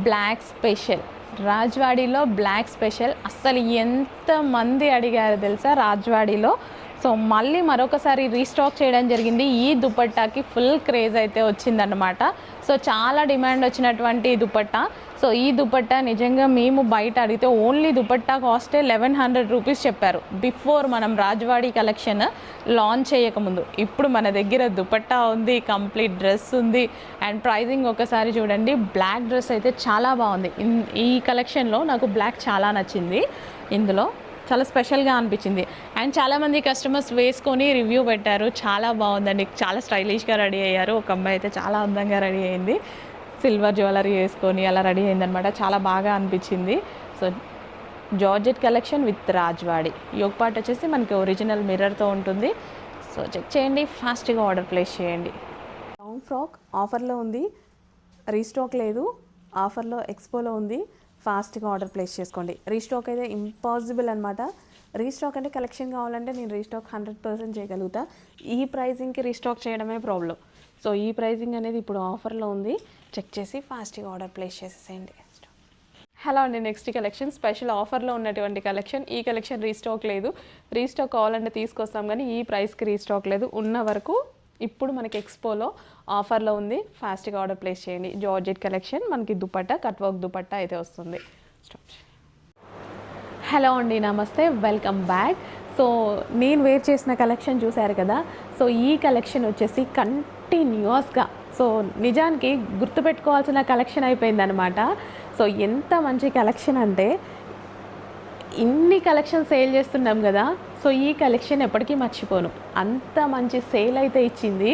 black special. రాజ్వాడీలో బ్లాక్ స్పెషల్ అస్సలు ఎంతమంది అడిగారు తెలుసా రాజ్వాడీలో. సో మళ్ళీ మరొకసారి రీస్టాక్ చేయడం జరిగింది. ఈ దుపట్టాకి ఫుల్ క్రేజ్ అయితే వచ్చిందన్నమాట. సో చాలా డిమాండ్ వచ్చినటువంటి దుపట్టా. సో ఈ దుపట్టా నిజంగా మేము బయట అడిగితే ఓన్లీ దుపట్టా కాస్టే 1100 రూపీస్ చెప్పారు, బిఫోర్ మనం రాజ్వాడీ కలెక్షన్ లాంచ్ చేయకముందు. ఇప్పుడు మన దగ్గర దుపట్టా ఉంది, కంప్లీట్ డ్రెస్ ఉంది, అండ్ ప్రైజింగ్ ఒకసారి చూడండి. బ్లాక్ డ్రెస్ అయితే చాలా బాగుంది. ఈ కలెక్షన్లో నాకు బ్లాక్ చాలా నచ్చింది. ఇందులో చాలా స్పెషల్గా అనిపించింది. అండ్ చాలామంది కస్టమర్స్ వేసుకొని రివ్యూ పెట్టారు, చాలా బాగుందండి, చాలా స్టైలిష్గా రెడీ అయ్యారు. ఒక అమ్మాయి అయితే చాలా అందంగా రెడీ అయింది, సిల్వర్ జ్యువెలరీ వేసుకొని అలా రెడీ అయిందనమాట. చాలా బాగా అనిపించింది. So georgette collection with Rajwadi. Yoke part వచ్చేసి మనకి ఒరిజినల్ మిర్రర్తో ఉంటుంది. సో చెక్ చేయండి, ఫాస్ట్గా ఆర్డర్ ప్లేస్ చేయండి. లాంగ్ ఫ్రాక్ ఆఫర్లో ఉంది, రీస్టాక్ లేదు, ఆఫర్లో ఎక్స్పోలో ఉంది. ఫాస్ట్గా ఆర్డర్ ప్లేస్ చేసుకోండి. రీస్టాక్ అయితే ఇంపాసిబుల్ అనమాట. రీస్టాక్ అంటే కలెక్షన్ కావాలంటే నేను రీస్టాక్ 100% చేయగలుగుతా. ఈ ప్రైజింగ్కి రీస్టాక్ చేయడమే ప్రాబ్లం. సో ఈ ప్రైజింగ్ అనేది ఇప్పుడు ఆఫర్లో ఉంది. చెక్ చేసి ఫాస్ట్గా ఆర్డర్ ప్లేస్ చేసేసేయండి. హలో అండి, నెక్స్ట్ కలెక్షన్ స్పెషల్ ఆఫర్లో ఉన్నటువంటి కలెక్షన్. ఈ కలెక్షన్ రీస్టాక్ లేదు, రీస్టాక్ కావాలంటే తీసుకొస్తాం, కానీ ఈ ప్రైస్కి రీస్టాక్ లేదు. ఉన్న వరకు ఇప్పుడు మనకి ఎక్స్పోలో ఆఫర్లో ఉంది. ఫాస్ట్గా ఆర్డర్ ప్లేస్ చేయండి. జార్జెట్ కలెక్షన్, మనకి దుపట్టా, కట్ వర్క్ దుపట్టా అయితే వస్తుంది. హలో అండి, నమస్తే, వెల్కమ్ బ్యాక్. సో నేను వేర్ చేసిన కలెక్షన్ చూశారు కదా. సో ఈ కలెక్షన్ వచ్చేసి కంటిన్యూస్గా, సో నిజానికి గుర్తుపెట్టుకోవాల్సిన కలెక్షన్ అయిపోయిందనమాట. సో ఎంత మంచి కలెక్షన్ అంటే, ఇన్ని కలెక్షన్ సేల్ చేస్తున్నాం కదా. సో ఈ కలెక్షన్ ఎప్పటికీ మర్చిపోను, అంత మంచి సేల్ అయితే ఇచ్చింది.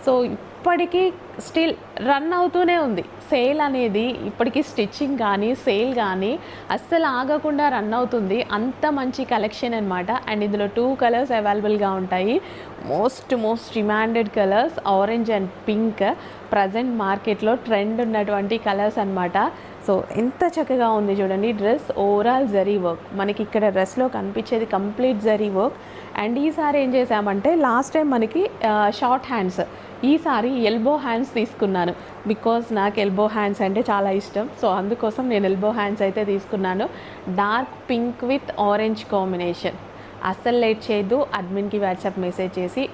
సో ఇప్పటికీ స్టిల్ రన్ అవుతూనే ఉంది సేల్ అనేది. ఇప్పటికీ స్టిచ్చింగ్ కానీ సేల్ కానీ అస్సలు ఆగకుండా రన్ అవుతుంది. అంత మంచి కలెక్షన్ అనమాట. అండ్ ఇందులో 2 కలర్స్ అవైలబుల్గా ఉంటాయి. Most demanded colours orange and pink. Present మార్కెట్లో ట్రెండ్ ఉన్నటువంటి కలర్స్ అనమాట. సో ఎంత చక్కగా ఉంది చూడండి డ్రెస్. ఓవరాల్ జరీ వర్క్ మనకి ఇక్కడ డ్రెస్లో కనిపించేది కంప్లీట్ జరీ వర్క్. అండ్ ఈసారి ఏం చేసామంటే లాస్ట్ టైం మనకి షార్ట్ హ్యాండ్స్, ఈసారి ఎల్బో హ్యాండ్స్ తీసుకున్నాను బికాజ్ నాకు ఎల్బో హ్యాండ్స్ అంటే చాలా ఇష్టం. సో అందుకోసం నేను ఎల్బో హ్యాండ్స్ అయితే తీసుకున్నాను. Dark pink with orange combination. అస్సలు లేట్ చేయొద్దు, అడ్మిన్కి వాట్సాప్ మెసేజ్ చేసి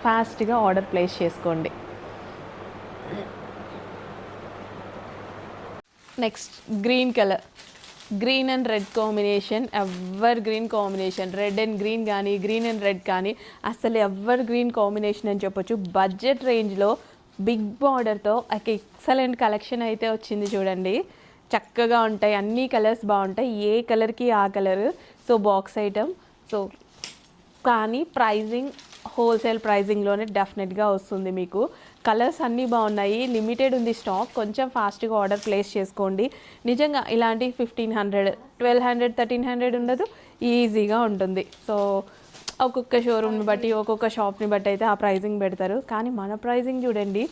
ఫాస్ట్గా ఆర్డర్ ప్లేస్ చేసుకోండి. Next green colour, green and red combination, ever green combination. Red and green కానీ గ్రీన్ అండ్ రెడ్ కానీ అసలు ఎవర్ గ్రీన్ కాంబినేషన్ అని చెప్పొచ్చు. బడ్జెట్ రేంజ్లో బిగ్ బార్డర్తో ఒక ఎక్సలెంట్ కలెక్షన్ అయితే వచ్చింది చూడండి. చక్కగా ఉంటాయి, అన్ని కలర్స్ బాగుంటాయి, ఏ కలర్కి ఆ colour. So box item. So కానీ ప్రైజింగ్ హోల్సేల్ ప్రైజింగ్లోనే డెఫినెట్గా వస్తుంది మీకు. కలర్స్ అన్నీ బాగున్నాయి, లిమిటెడ్ ఉంది స్టాక్, కొంచెం ఫాస్ట్గా ఆర్డర్ ప్లేస్ చేసుకోండి. నిజంగా ఇలాంటి 1500, 1200, 1300 ఉండదు, ఈజీగా ఉంటుంది. సో ఒక్కొక్క షోరూమ్ని బట్టి ఒక్కొక్క షాప్ని బట్టి అయితే ఆ ప్రైజింగ్ పెడతారు. కానీ మన ప్రైజింగ్ చూడండి,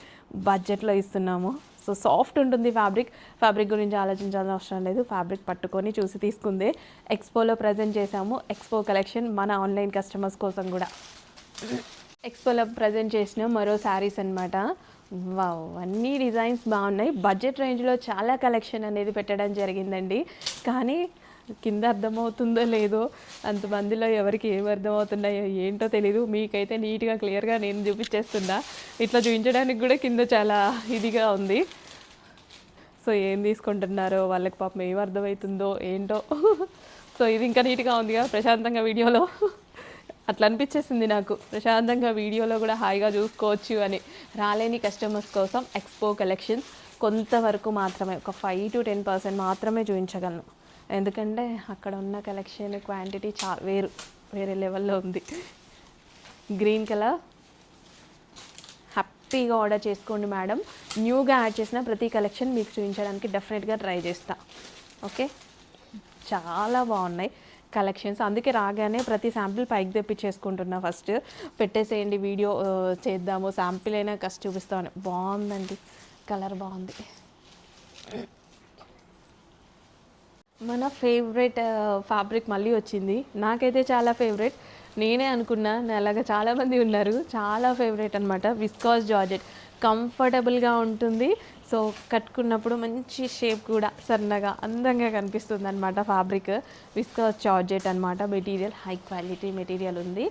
బడ్జెట్లో ఇస్తున్నాము. సో సాఫ్ట్ ఉంటుంది ఫ్యాబ్రిక్ గురించి ఆలోచించాల్సిన అవసరం లేదు. ఫ్యాబ్రిక్ పట్టుకొని చూసి తీసుకుందే. ఎక్స్పోలో ప్రజెంట్ చేసాము, ఎక్స్పో కలెక్షన్ మన ఆన్లైన్ కస్టమర్స్ కోసం కూడా. ఎక్స్పోలో ప్రజెంట్ చేసిన మరో శారీస్ అనమాట. వావ్, అన్ని డిజైన్స్ బాగున్నాయి. బడ్జెట్ రేంజ్లో చాలా కలెక్షన్ అనేది పెట్టడం జరిగిందండి. కానీ కింద అర్థమవుతుందో లేదో, అంతమందిలో ఎవరికి ఏం అర్థమవుతున్నాయో ఏంటో తెలీదు. మీకైతే నీట్గా క్లియర్గా నేను చూపించేస్తున్నా. ఇట్లా చూపించడానికి కూడా కింద చాలా ఇదిగా ఉంది. సో ఏం తీసుకుంటున్నారో వాళ్ళకి పాపం ఏం అర్థమవుతుందో ఏంటో. సో ఇది ఇంకా నీట్గా ఉందిగా ప్రశాంతంగా వీడియోలో అట్లా అనిపించేసింది నాకు. ప్రశాంతంగా వీడియోలో కూడా హాయిగా చూసుకోవచ్చు అని. రాలేని కస్టమర్స్ కోసం ఎక్స్పో కలెక్షన్స్ కొంతవరకు మాత్రమే, ఒక 5 to 10% మాత్రమే చూపించగలను. ఎందుకంటే అక్కడ ఉన్న కలెక్షన్ క్వాంటిటీ వేరే లెవెల్లో ఉంది. గ్రీన్ కలర్ హ్యాపీగా ఆర్డర్ చేసుకోండి మేడం. న్యూగా యాడ్ చేసిన ప్రతి కలెక్షన్ మీకు చూపించడానికి డెఫినెట్గా ట్రై చేస్తా. ఓకే, చాలా బాగున్నాయి కలెక్షన్స్. అందుకే రాగానే ప్రతి శాంపిల్ పైకి తెప్పించేసుకుంటున్నా. ఫస్ట్ పెట్టేసేయండి, వీడియో చేద్దాము, శాంపిల్ అయినా కష్ట చూపిస్తామని. బాగుందండి, కలర్ బాగుంది. మన ఫేవరెట్ ఫ్యాబ్రిక్ మళ్ళీ వచ్చింది. నాకైతే చాలా ఫేవరెట్, నేనే అనుకున్నా, అలాగా చాలామంది ఉన్నారు. చాలా ఫేవరెట్ అనమాట. విస్కాస్ జార్జెట్, కంఫర్టబుల్గా ఉంటుంది. సో కట్టుకున్నప్పుడు మంచి షేప్ కూడా సన్నగా అందంగా కనిపిస్తుంది అనమాట. ఫ్యాబ్రిక్ విస్కాస్ జార్జెట్ అనమాట. మెటీరియల్ హై క్వాలిటీ మెటీరియల్ ఉంది.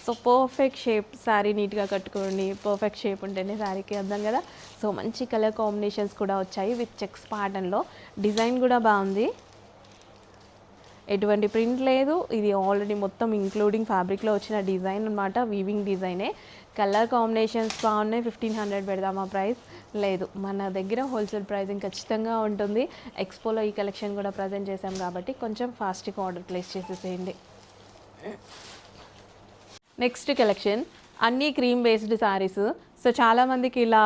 సో పర్ఫెక్ట్ షేప్, శారీ నీట్గా కట్టుకోండి, పర్ఫెక్ట్ షేప్ ఉంటేనే శారీకి అందం కదా. సో మంచి కలర్ కాంబినేషన్స్ కూడా వచ్చాయి విత్ చెక్స్ ప్యాటర్న్లో. డిజైన్ కూడా బాగుంది, ఎటువంటి ప్రింట్ లేదు. ఇది ఆల్రెడీ మొత్తం ఇంక్లూడింగ్ ఫ్యాబ్రిక్లో వచ్చిన డిజైన్ అనమాట, వీవింగ్ డిజైనే. కలర్ కాంబినేషన్స్ బాగున్నాయి. 1500 పెడదామా ప్రైస్? లేదు, మన దగ్గర హోల్సేల్ ప్రైజింగ్ ఖచ్చితంగా ఉంటుంది. ఎక్స్పోలో ఈ కలెక్షన్ కూడా ప్రజెంట్ చేసాం కాబట్టి కొంచెం ఫాస్ట్గా ఆర్డర్ ప్లేస్ చేసేసేయండి. నెక్స్ట్ కలెక్షన్ అన్నీ క్రీమ్ బేస్డ్ శారీస్. సో చాలామందికి ఇలా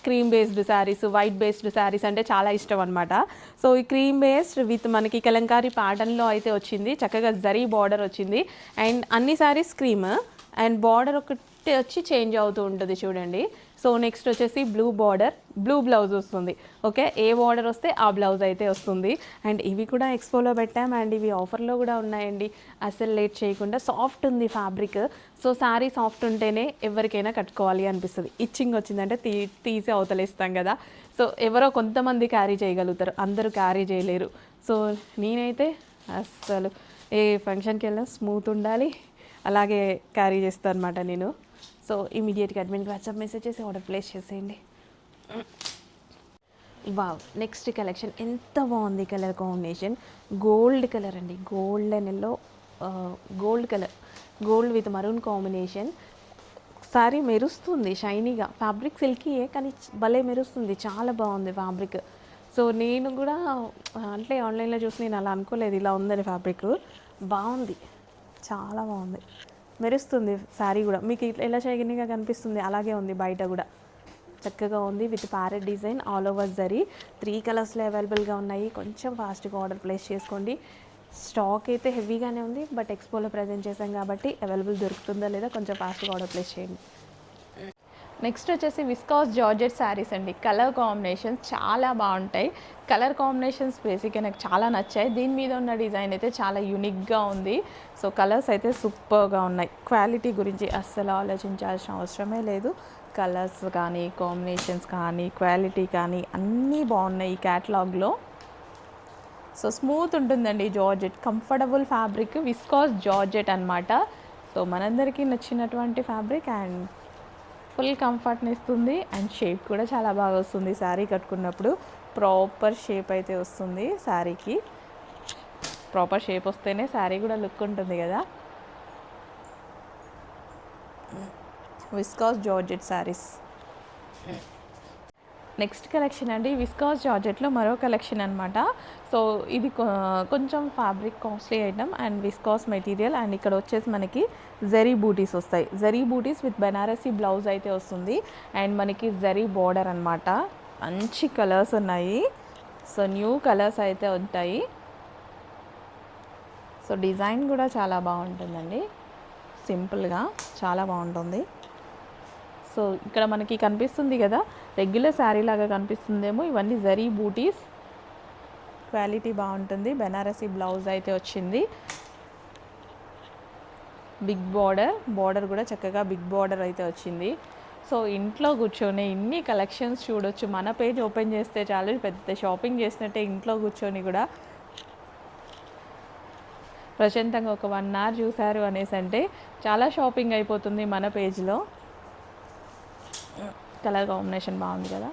cream based saris, white based saris అంటే చాలా ఇష్టం అనమాట. సో ఈ క్రీమ్ బేస్డ్ విత్ మనకి కలంకారీ ప్యాటర్న్లో అయితే వచ్చింది. చక్కగా జరీ బార్డర్ వచ్చింది. అండ్ అన్ని శారీస్ క్రీమ్ అండ్ బార్డర్ ఒకటి వచ్చి చేంజ్ అవుతూ ఉంటుంది చూడండి. సో నెక్స్ట్ వచ్చేసి బ్లూ బార్డర్, బ్లూ బ్లౌజ్ వస్తుంది. ఓకే, ఏ బార్డర్ వస్తే ఆ బ్లౌజ్ అయితే వస్తుంది. అండ్ ఇవి కూడా ఎక్స్పోలో పెట్టాం అండ్ ఇవి ఆఫర్లో కూడా ఉన్నాయండి. అసలు లేట్ చేయకుండా. సాఫ్ట్ ఉంది ఫ్యాబ్రిక్. సో శారీ సాఫ్ట్ ఉంటేనే ఎవరికైనా కట్టుకోవాలి అనిపిస్తుంది. ఇచ్చింగ్ వచ్చిందంటే తీసి అవతలేస్తాం కదా. సో ఎవరో కొంతమంది క్యారీ చేయగలుగుతారు, అందరూ క్యారీ చేయలేరు. సో నేనైతే అస్సలు ఏ ఫంక్షన్కి వెళ్ళినా స్మూత్ ఉండాలి, అలాగే క్యారీ చేస్తాను అనమాట నేను. సో ఇమీడియట్గా అడ్మిన్కి వాట్సాప్ మెసేజ్ చేసి ఆర్డర్ ప్లేస్ చేసేయండి. వావ్, నెక్స్ట్ కలెక్షన్ ఎంత బాగుంది. కలర్ కాంబినేషన్ గోల్డ్ కలర్ అండి, golden yellow, gold colour, gold with maroon combination. Sari మెరుస్తుంది షైనీగా. ఫ్యాబ్రిక్ సిల్కీయే కానీ భలే మెరుస్తుంది, చాలా బాగుంది ఫ్యాబ్రిక్. సో నేను కూడా అంటే ఆన్లైన్లో చూసి నేను అలా అనుకోలేదు ఇలా ఉందని. ఫ్యాబ్రిక్ బాగుంది, చాలా బాగుంది, మెరుస్తుంది. శారీ కూడా మీకు ఎలా షైనీగా కనిపిస్తుంది అలాగే ఉంది, బయట కూడా చక్కగా ఉంది. With parrot design, all over zari. 3 కలర్స్లో అవైలబుల్గా ఉన్నాయి. కొంచెం ఫాస్ట్గా ఆర్డర్ ప్లేస్ చేసుకోండి. స్టాక్ అయితే హెవీగానే ఉంది, బట్ ఎక్స్పోలో ప్రజెంట్ చేసాం కాబట్టి అవైలబుల్ దొరుకుతుందా లేదా కొంచెం ఫాస్ట్గా ఆర్డర్ ప్లేస్ చేయండి. నెక్స్ట్ వచ్చేసి విస్కాస్ జార్జెట్ శారీస్ అండి. కలర్ కాంబినేషన్స్ చాలా బాగుంటాయి. కలర్ కాంబినేషన్స్ బేసిక్గా నాకు చాలా నచ్చాయి. దీని మీద ఉన్న డిజైన్ అయితే చాలా యూనిక్గా ఉంది. సో కలర్స్ అయితే సూపర్గా ఉన్నాయి. క్వాలిటీ గురించి అస్సలు ఆలోచించాల్సిన అవసరమే లేదు. కలర్స్ కానీ, కాంబినేషన్స్ కానీ, క్వాలిటీ కానీ అన్నీ బాగున్నాయి ఈ క్యాటలాగ్లో. సో స్మూత్ ఉంటుందండి georgette, comfortable fabric, viscous georgette అనమాట. సో మనందరికీ నచ్చినటువంటి ఫ్యాబ్రిక్ అండ్ ఫుల్ కంఫర్ట్ని ఇస్తుంది అండ్ షేప్ కూడా చాలా బాగా వస్తుంది. శారీ కట్టుకున్నప్పుడు ప్రాపర్ షేప్ అయితే వస్తుంది. శారీకి ప్రాపర్ షేప్ వస్తేనే శారీ కూడా లుక్ ఉంటుంది కదా. Viscous georgette saris. Next collection అండి, విస్కాస్ జార్జెట్లో మరో కలెక్షన్ అనమాట. సో ఇది కొంచెం fabric costly item and viscous material. And ఇక్కడ వచ్చేసి మనకి జరీ బూటీస్ వస్తాయి. జరీ బూటీస్ విత్ బెనారసీ బ్లౌజ్ అయితే వస్తుంది. అండ్ మనకి జరీ బార్డర్ అనమాట. మంచి కలర్స్ ఉన్నాయి. సో న్యూ కలర్స్ అయితే ఉంటాయి. సో డిజైన్ కూడా చాలా బాగుంటుందండి, సింపుల్గా చాలా బాగుంటుంది. సో ఇక్కడ మనకి కనిపిస్తుంది కదా, రెగ్యులర్ శారీ లాగా కనిపిస్తుందేమో, ఇవన్నీ జరీ బూటీస్. క్వాలిటీ బాగుంటుంది. బెనారసీ బ్లౌజ్ అయితే వచ్చింది. బిగ్ బార్డర్ కూడా చక్కగా బిగ్ బార్డర్ అయితే వచ్చింది. సో ఇంట్లో కూర్చొని ఇన్ని కలెక్షన్స్ చూడొచ్చు. మన పేజ్ ఓపెన్ చేస్తే చాలు, పెద్ద షాపింగ్ చేసినట్టే ఇంట్లో కూర్చొని కూడా ప్రశాంతంగా ఒక 1 hour చూసారు అనేసి అంటే చాలా షాపింగ్ అయిపోతుంది మన పేజ్లో. కలర్ కాంబినేషన్ బాగుంది కదా.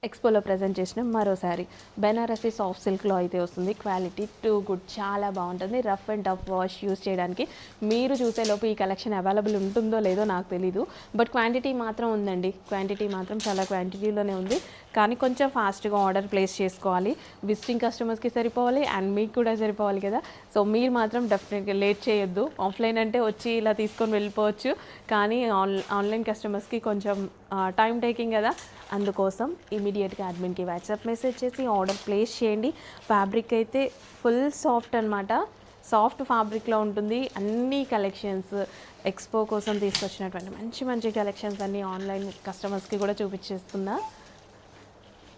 ఎక్స్పోలో ప్రజెంట్ చేసిన మరో శారీ బెనారసీ సాఫ్ట్ సిల్క్లో అయితే వస్తుంది. క్వాలిటీ టూ గుడ్, చాలా బాగుంటుంది. Rough and tough wash use చేయడానికి. మీరు చూసేలోపు ఈ కలెక్షన్ అవైలబుల్ ఉంటుందో లేదో నాకు తెలీదు, బట్ క్వాంటిటీ మాత్రం ఉందండి. క్వాంటిటీ మాత్రం చాలా క్వాంటిటీలోనే ఉంది. కానీ కొంచెం ఫాస్ట్గా ఆర్డర్ ప్లేస్ చేసుకోవాలి. విజిటింగ్ కస్టమర్స్కి సరిపోవాలి అండ్ మీకు కూడా సరిపోవాలి కదా. సో మీరు మాత్రం డెఫినెట్గా లేట్ చేయొద్దు. ఆఫ్లైన్ అంటే వచ్చి ఇలా తీసుకొని వెళ్ళిపోవచ్చు, కానీ ఆన్లైన్ కస్టమర్స్కి కొంచెం టైం టేకింగ్ కదా. అందుకోసం ఇమీడియట్గా అడ్మిన్కి వాట్సాప్ మెసేజ్ చేసి ఆర్డర్ ప్లేస్ చేయండి. ఫ్యాబ్రిక్ అయితే ఫుల్ సాఫ్ట్ అనమాట. సాఫ్ట్ ఫ్యాబ్రిక్లో ఉంటుంది. అన్ని కలెక్షన్స్ ఎక్స్పో కోసం తీసుకొచ్చినటువంటి మంచి మంచి కలెక్షన్స్ అన్నీ ఆన్లైన్ కస్టమర్స్కి కూడా చూపించేస్తున్నా.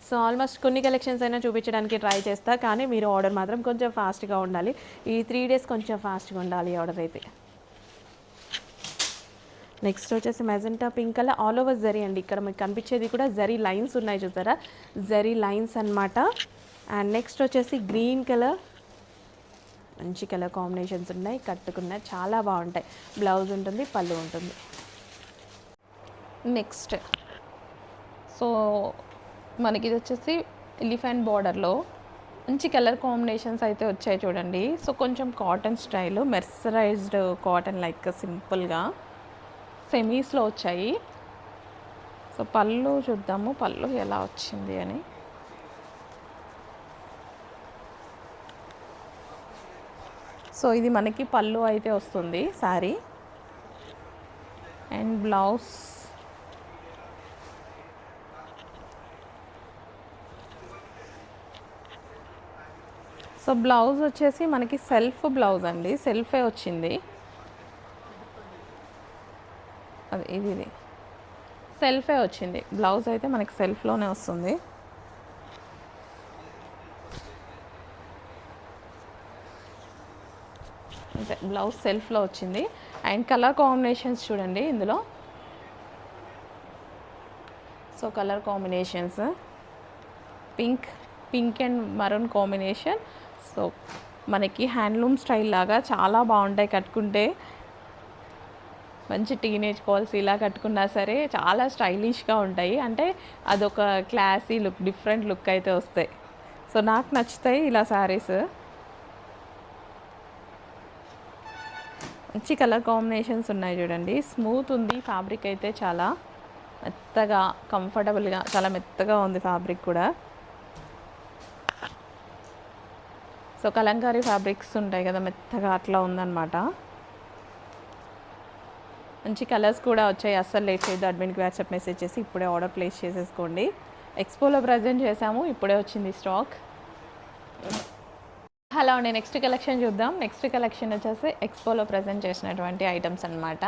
సో ఆల్మోస్ట్ కొన్ని కలెక్షన్స్ అయినా చూపించడానికి ట్రై చేస్తా, కానీ మీరు ఆర్డర్ మాత్రం కొంచెం ఫాస్ట్గా ఉండాలి. ఈ 3 days కొంచెం ఫాస్ట్గా ఉండాలి ఆర్డర్ అయితే. నెక్స్ట్ వచ్చేసి magenta pink colour all over zari అండి. ఇక్కడ మీకు కనిపించేది కూడా జరీ లైన్స్ ఉన్నాయి చూసారా, జరీ లైన్స్ అనమాట. అండ్ నెక్స్ట్ వచ్చేసి గ్రీన్ కలర్, మంచి కలర్ కాంబినేషన్స్ ఉన్నాయి. కట్టుకున్న చాలా బాగుంటాయి. బ్లౌజ్ ఉంటుంది, పళ్ళు ఉంటుంది. నెక్స్ట్ సో మనకి ఇది వచ్చేసి ఎలిఫెంట్ బార్డర్లో మంచి కలర్ కాంబినేషన్స్ అయితే వచ్చాయి చూడండి. సో కొంచెం cotton style, mercerised cotton like సింపుల్గా సెమీస్లో వచ్చాయి. సో పళ్ళు చూద్దాము, పళ్ళు ఎలా వచ్చింది అని. సో ఇది మనకి పళ్ళు అయితే వస్తుంది sari. And blouse so blouse వచ్చేసి మనకి సెల్ఫ్ బ్లౌజ్ అండి, సెల్ఫే వచ్చింది. అది ఇది సెల్ఫే వచ్చింది. బ్లౌజ్ అయితే మనకి సెల్ఫ్లోనే వస్తుంది. అంతే, బ్లౌజ్ సెల్ఫ్లో వచ్చింది. అండ్ కలర్ కాంబినేషన్స్ చూడండి ఇందులో. So colour combinations pink and maroon combination. So మనకి హ్యాండ్లూమ్ స్టైల్ లాగా చాలా బాగుంటాయి కట్టుకుంటే. మంచి టీనేజ్ కాల్స్ ఇలా కట్టుకున్నా సరే చాలా స్టైలిష్గా ఉంటాయి. అంటే అదొక క్లాసీ లుక్, డిఫరెంట్ లుక్ అయితే వస్తాయి. సో నాకు నచ్చుతాయి ఇలా శారీస్. మంచి కలర్ కాంబినేషన్స్ ఉన్నాయి చూడండి. స్మూత్ ఉంది ఫ్యాబ్రిక్ అయితే, చాలా మెత్తగా కంఫర్టబుల్గా చాలా మెత్తగా ఉంది ఫ్యాబ్రిక్ కూడా. సో కలంకారీ ఫ్యాబ్రిక్స్ ఉంటాయి కదా మెత్తగా, అట్లా ఉందన్నమాట. మంచి కలర్స్ కూడా వచ్చాయి. అస్సలు లేట్ చేయొద్దు. అడ్మిన్కి వాట్సాప్ మెసేజ్ చేసి ఇప్పుడే ఆర్డర్ ప్లేస్ చేసేసుకోండి. ఎక్స్పోలో ప్రజెంట్ చేసాము, ఇప్పుడే వచ్చింది స్టాక్. హలో అండి, నెక్స్ట్ కలెక్షన్ చూద్దాం. నెక్స్ట్ కలెక్షన్ వచ్చేసి ఎక్స్పోలో ప్రజెంట్ చేసినటువంటి ఐటమ్స్ అనమాట.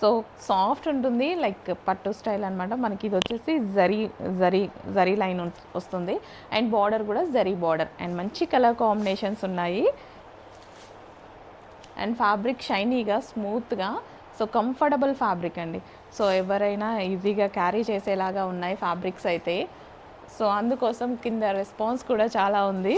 సో సాఫ్ట్ ఉంటుంది, లైక్ పట్టు స్టైల్ అనమాట. మనకి ఇది వచ్చేసి జరీ లైన్ వస్తుంది అండ్ బార్డర్ కూడా జరీ బార్డర్ అండ్ మంచి కలర్ కాంబినేషన్స్ ఉన్నాయి అండ్ ఫ్యాబ్రిక్ షైనీగా స్మూత్గా, సో కంఫర్టబుల్ ఫ్యాబ్రిక్ అండి. సో ఎవరైనా ఈజీగా క్యారీ చేసేలాగా ఉన్నాయి ఫ్యాబ్రిక్స్ అయితే. సో అందుకోసం కింద రెస్పాన్స్ కూడా చాలా ఉంది.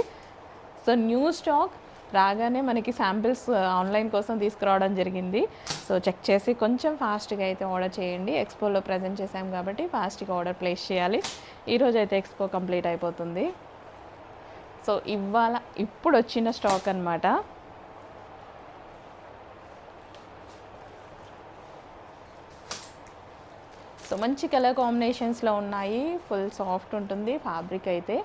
సో న్యూ స్టాక్ రాగానే మనకి శాంపిల్స్ ఆన్లైన్ కోసం తీసుకురావడం జరిగింది. సో చెక్ చేసి కొంచెం ఫాస్ట్గా అయితే ఆర్డర్ చేయండి. ఎక్స్పోలో ప్రజెంట్ చేసాం కాబట్టి ఫాస్ట్గా ఆర్డర్ ప్లేస్ చేయాలి. ఈరోజు అయితే ఎక్స్పో కంప్లీట్ అయిపోతుంది. సో ఇప్పుడు వచ్చిన స్టాక్ అనమాట. సో మంచి కలర్ కాంబినేషన్స్లో ఉన్నాయి. ఫుల్ సాఫ్ట్ ఉంటుంది ఫ్యాబ్రిక్ అయితే.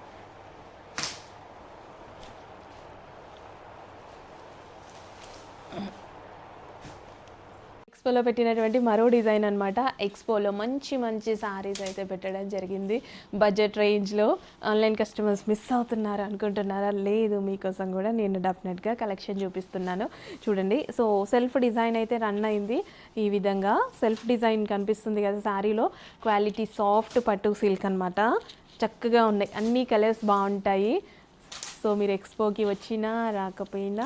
ఎక్స్పోలో పెట్టినటువంటి మరో డిజైన్ అనమాట. ఎక్స్పోలో మంచి శారీస్ అయితే పెట్టడం జరిగింది. బడ్జెట్ రేంజ్లో ఆన్లైన్ కస్టమర్స్ మిస్ అవుతున్నారు అనుకుంటున్నారా? లేదు, మీకోసం కూడా నేను డెఫినెట్గా కలెక్షన్ చూపిస్తున్నాను. చూడండి, సో సెల్ఫ్ డిజైన్ అయితే రన్ అయింది. ఈ విధంగా సెల్ఫ్ డిజైన్ కనిపిస్తుంది కదా శారీలో. క్వాలిటీ సాఫ్ట్ పట్టు సిల్క్ అనమాట. చక్కగా ఉన్నాయి, అన్ని కలర్స్ బాగుంటాయి. సో మీరు ఎక్స్పోకి వచ్చినా రాకపోయినా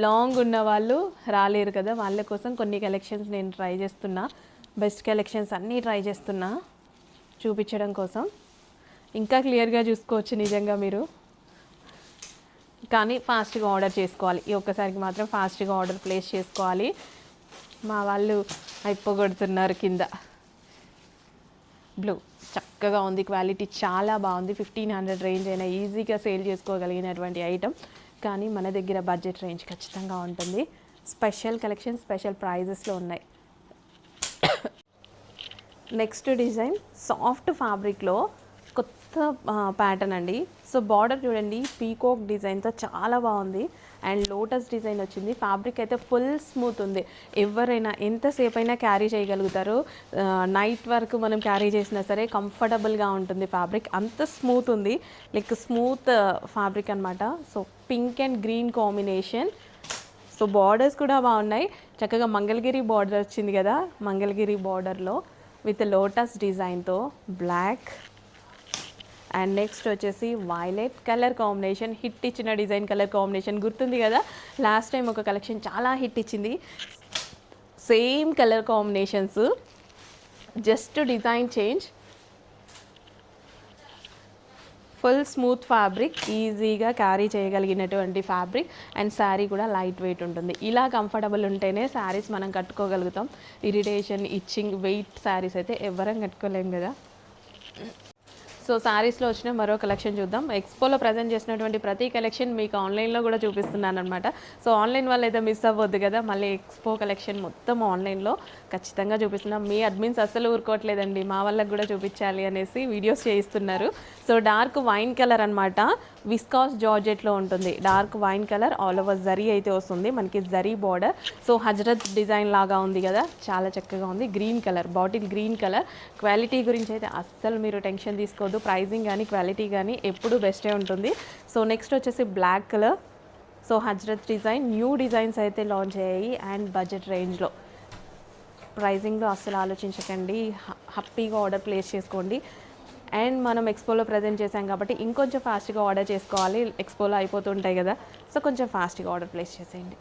లాంగ్ ఉన్న వాళ్ళు రాలేరు కదా, వాళ్ళ కోసం కొన్ని కలెక్షన్స్ నేను ట్రై చేస్తున్నా. బెస్ట్ కలెక్షన్స్ అన్నీ ట్రై చేస్తున్నా చూపించడం కోసం. ఇంకా క్లియర్గా చూసుకోవచ్చు నిజంగా మీరు, కానీ ఫాస్ట్గా ఆర్డర్ చేసుకోవాలి. ఈ ఒక్కసారికి మాత్రం ఫాస్ట్గా ఆర్డర్ ప్లేస్ చేసుకోవాలి. మా వాళ్ళు అయిపోగొడుతున్నారు కింద. బ్లూ చక్కగా ఉంది, క్వాలిటీ చాలా బాగుంది. 1500 రేంజ్ అయినా ఈజీగా సేల్ చేసుకోగలిగినటువంటి ఐటమ్. కానీ మన దగ్గర బడ్జెట్ రేంజ్ ఖచ్చితంగా ఉంటుంది. స్పెషల్ కలెక్షన్, స్పెషల్ ప్రైజెస్లో ఉన్నాయి. నెక్స్ట్ డిజైన్ సాఫ్ట్ ఫ్యాబ్రిక్లో కొత్త ప్యాటర్న్ అండి. సో బార్డర్ చూడండి, పీకాక్ డిజైన్తో చాలా బాగుంది అండ్ లోటస్ డిజైన్ వచ్చింది. ఫ్యాబ్రిక్ అయితే ఫుల్ స్మూత్ ఉంది. ఎవరైనా ఎంతసేపు అయినా క్యారీ చేయగలుగుతారు. నైట్ వరకు మనం క్యారీ చేసినా సరే కంఫర్టబుల్గా ఉంటుంది ఫ్యాబ్రిక్. అంత స్మూత్ ఉంది, లైక్ స్మూత్ ఫ్యాబ్రిక్ అనమాట. So pink and green combination. So borders కూడా బాగున్నాయి. చక్కగా మంగళగిరి బార్డర్ వచ్చింది కదా, మంగళగిరి బార్డర్లో విత్ లోటస్ డిజైన్తో బ్లాక్ అండ్ నెక్స్ట్ వచ్చేసి వైలెట్ కలర్ కాంబినేషన్. హిట్ ఇచ్చిన డిజైన్ కలర్ కాంబినేషన్ గుర్తుంది కదా, లాస్ట్ టైం ఒక కలెక్షన్ చాలా హిట్ ఇచ్చింది. Same colour combinations, just design change. Full smooth fabric, ఈజీగా క్యారీ చేయగలిగినటువంటి ఫ్యాబ్రిక్ అండ్ శారీ కూడా లైట్ వెయిట్ ఉంటుంది. ఇలా కంఫర్టబుల్ ఉంటేనే శారీస్ మనం కట్టుకోగలుగుతాం. ఇరిటేషన్, ఇచ్చింగ్, వెయిట్ శారీస్ అయితే ఎవరం కట్టుకోలేం కదా. సో శారీస్లో వచ్చిన మరో కలెక్షన్ చూద్దాం. ఎక్స్పోలో ప్రజెంట్ చేసినటువంటి ప్రతి కలెక్షన్ మీకు ఆన్లైన్లో కూడా చూపిస్తున్నాను అనమాట. సో ఆన్లైన్ వాళ్ళు అయితే మిస్ అవ్వద్దు కదా. మళ్ళీ ఎక్స్పో కలెక్షన్ మొత్తం ఆన్లైన్లో ఖచ్చితంగా చూపిస్తున్నాం. మీ అడ్మిన్స్ అస్సలు ఊరుకోవట్లేదండి, మా వాళ్ళకి కూడా చూపించాలి అనేసి వీడియోస్ చేయిస్తున్నారు. సో డార్క్ వైన్ కలర్ అనమాట, విస్కాస్ జార్జెట్లో ఉంటుంది. Dark wine colour, all over zari అయితే వస్తుంది మనకి, జరీ బార్డర్. సో హజరత్ డిజైన్ లాగా ఉంది కదా, చాలా చక్కగా ఉంది. Green colour, bottle green colour. Quality గురించి అయితే అస్సలు మీరు టెన్షన్ తీసుకోవద్దు. ప్రైజింగ్ కానీ క్వాలిటీ కానీ ఎప్పుడు బెస్టే ఉంటుంది. సో నెక్స్ట్ వచ్చేసి బ్లాక్ కలర్. సో హజరత్ డిజైన్, న్యూ డిజైన్స్ అయితే లాంచ్ అయ్యాయి అండ్ బడ్జెట్ రేంజ్లో. ప్రైజింగ్లో అస్సలు ఆలోచించకండి, హ్యాపీగా ఆర్డర్ ప్లేస్ చేసుకోండి. అండ్ మనం ఎక్స్పోలో ప్రజెంట్ చేసాం కాబట్టి ఇంకొంచెం ఫాస్ట్గా ఆర్డర్ చేసుకోవాలి. ఎక్స్పోలో అయిపోతుంటాయి కదా, సో కొంచెం ఫాస్ట్గా ఆర్డర్ ప్లేస్ చేసేయండి.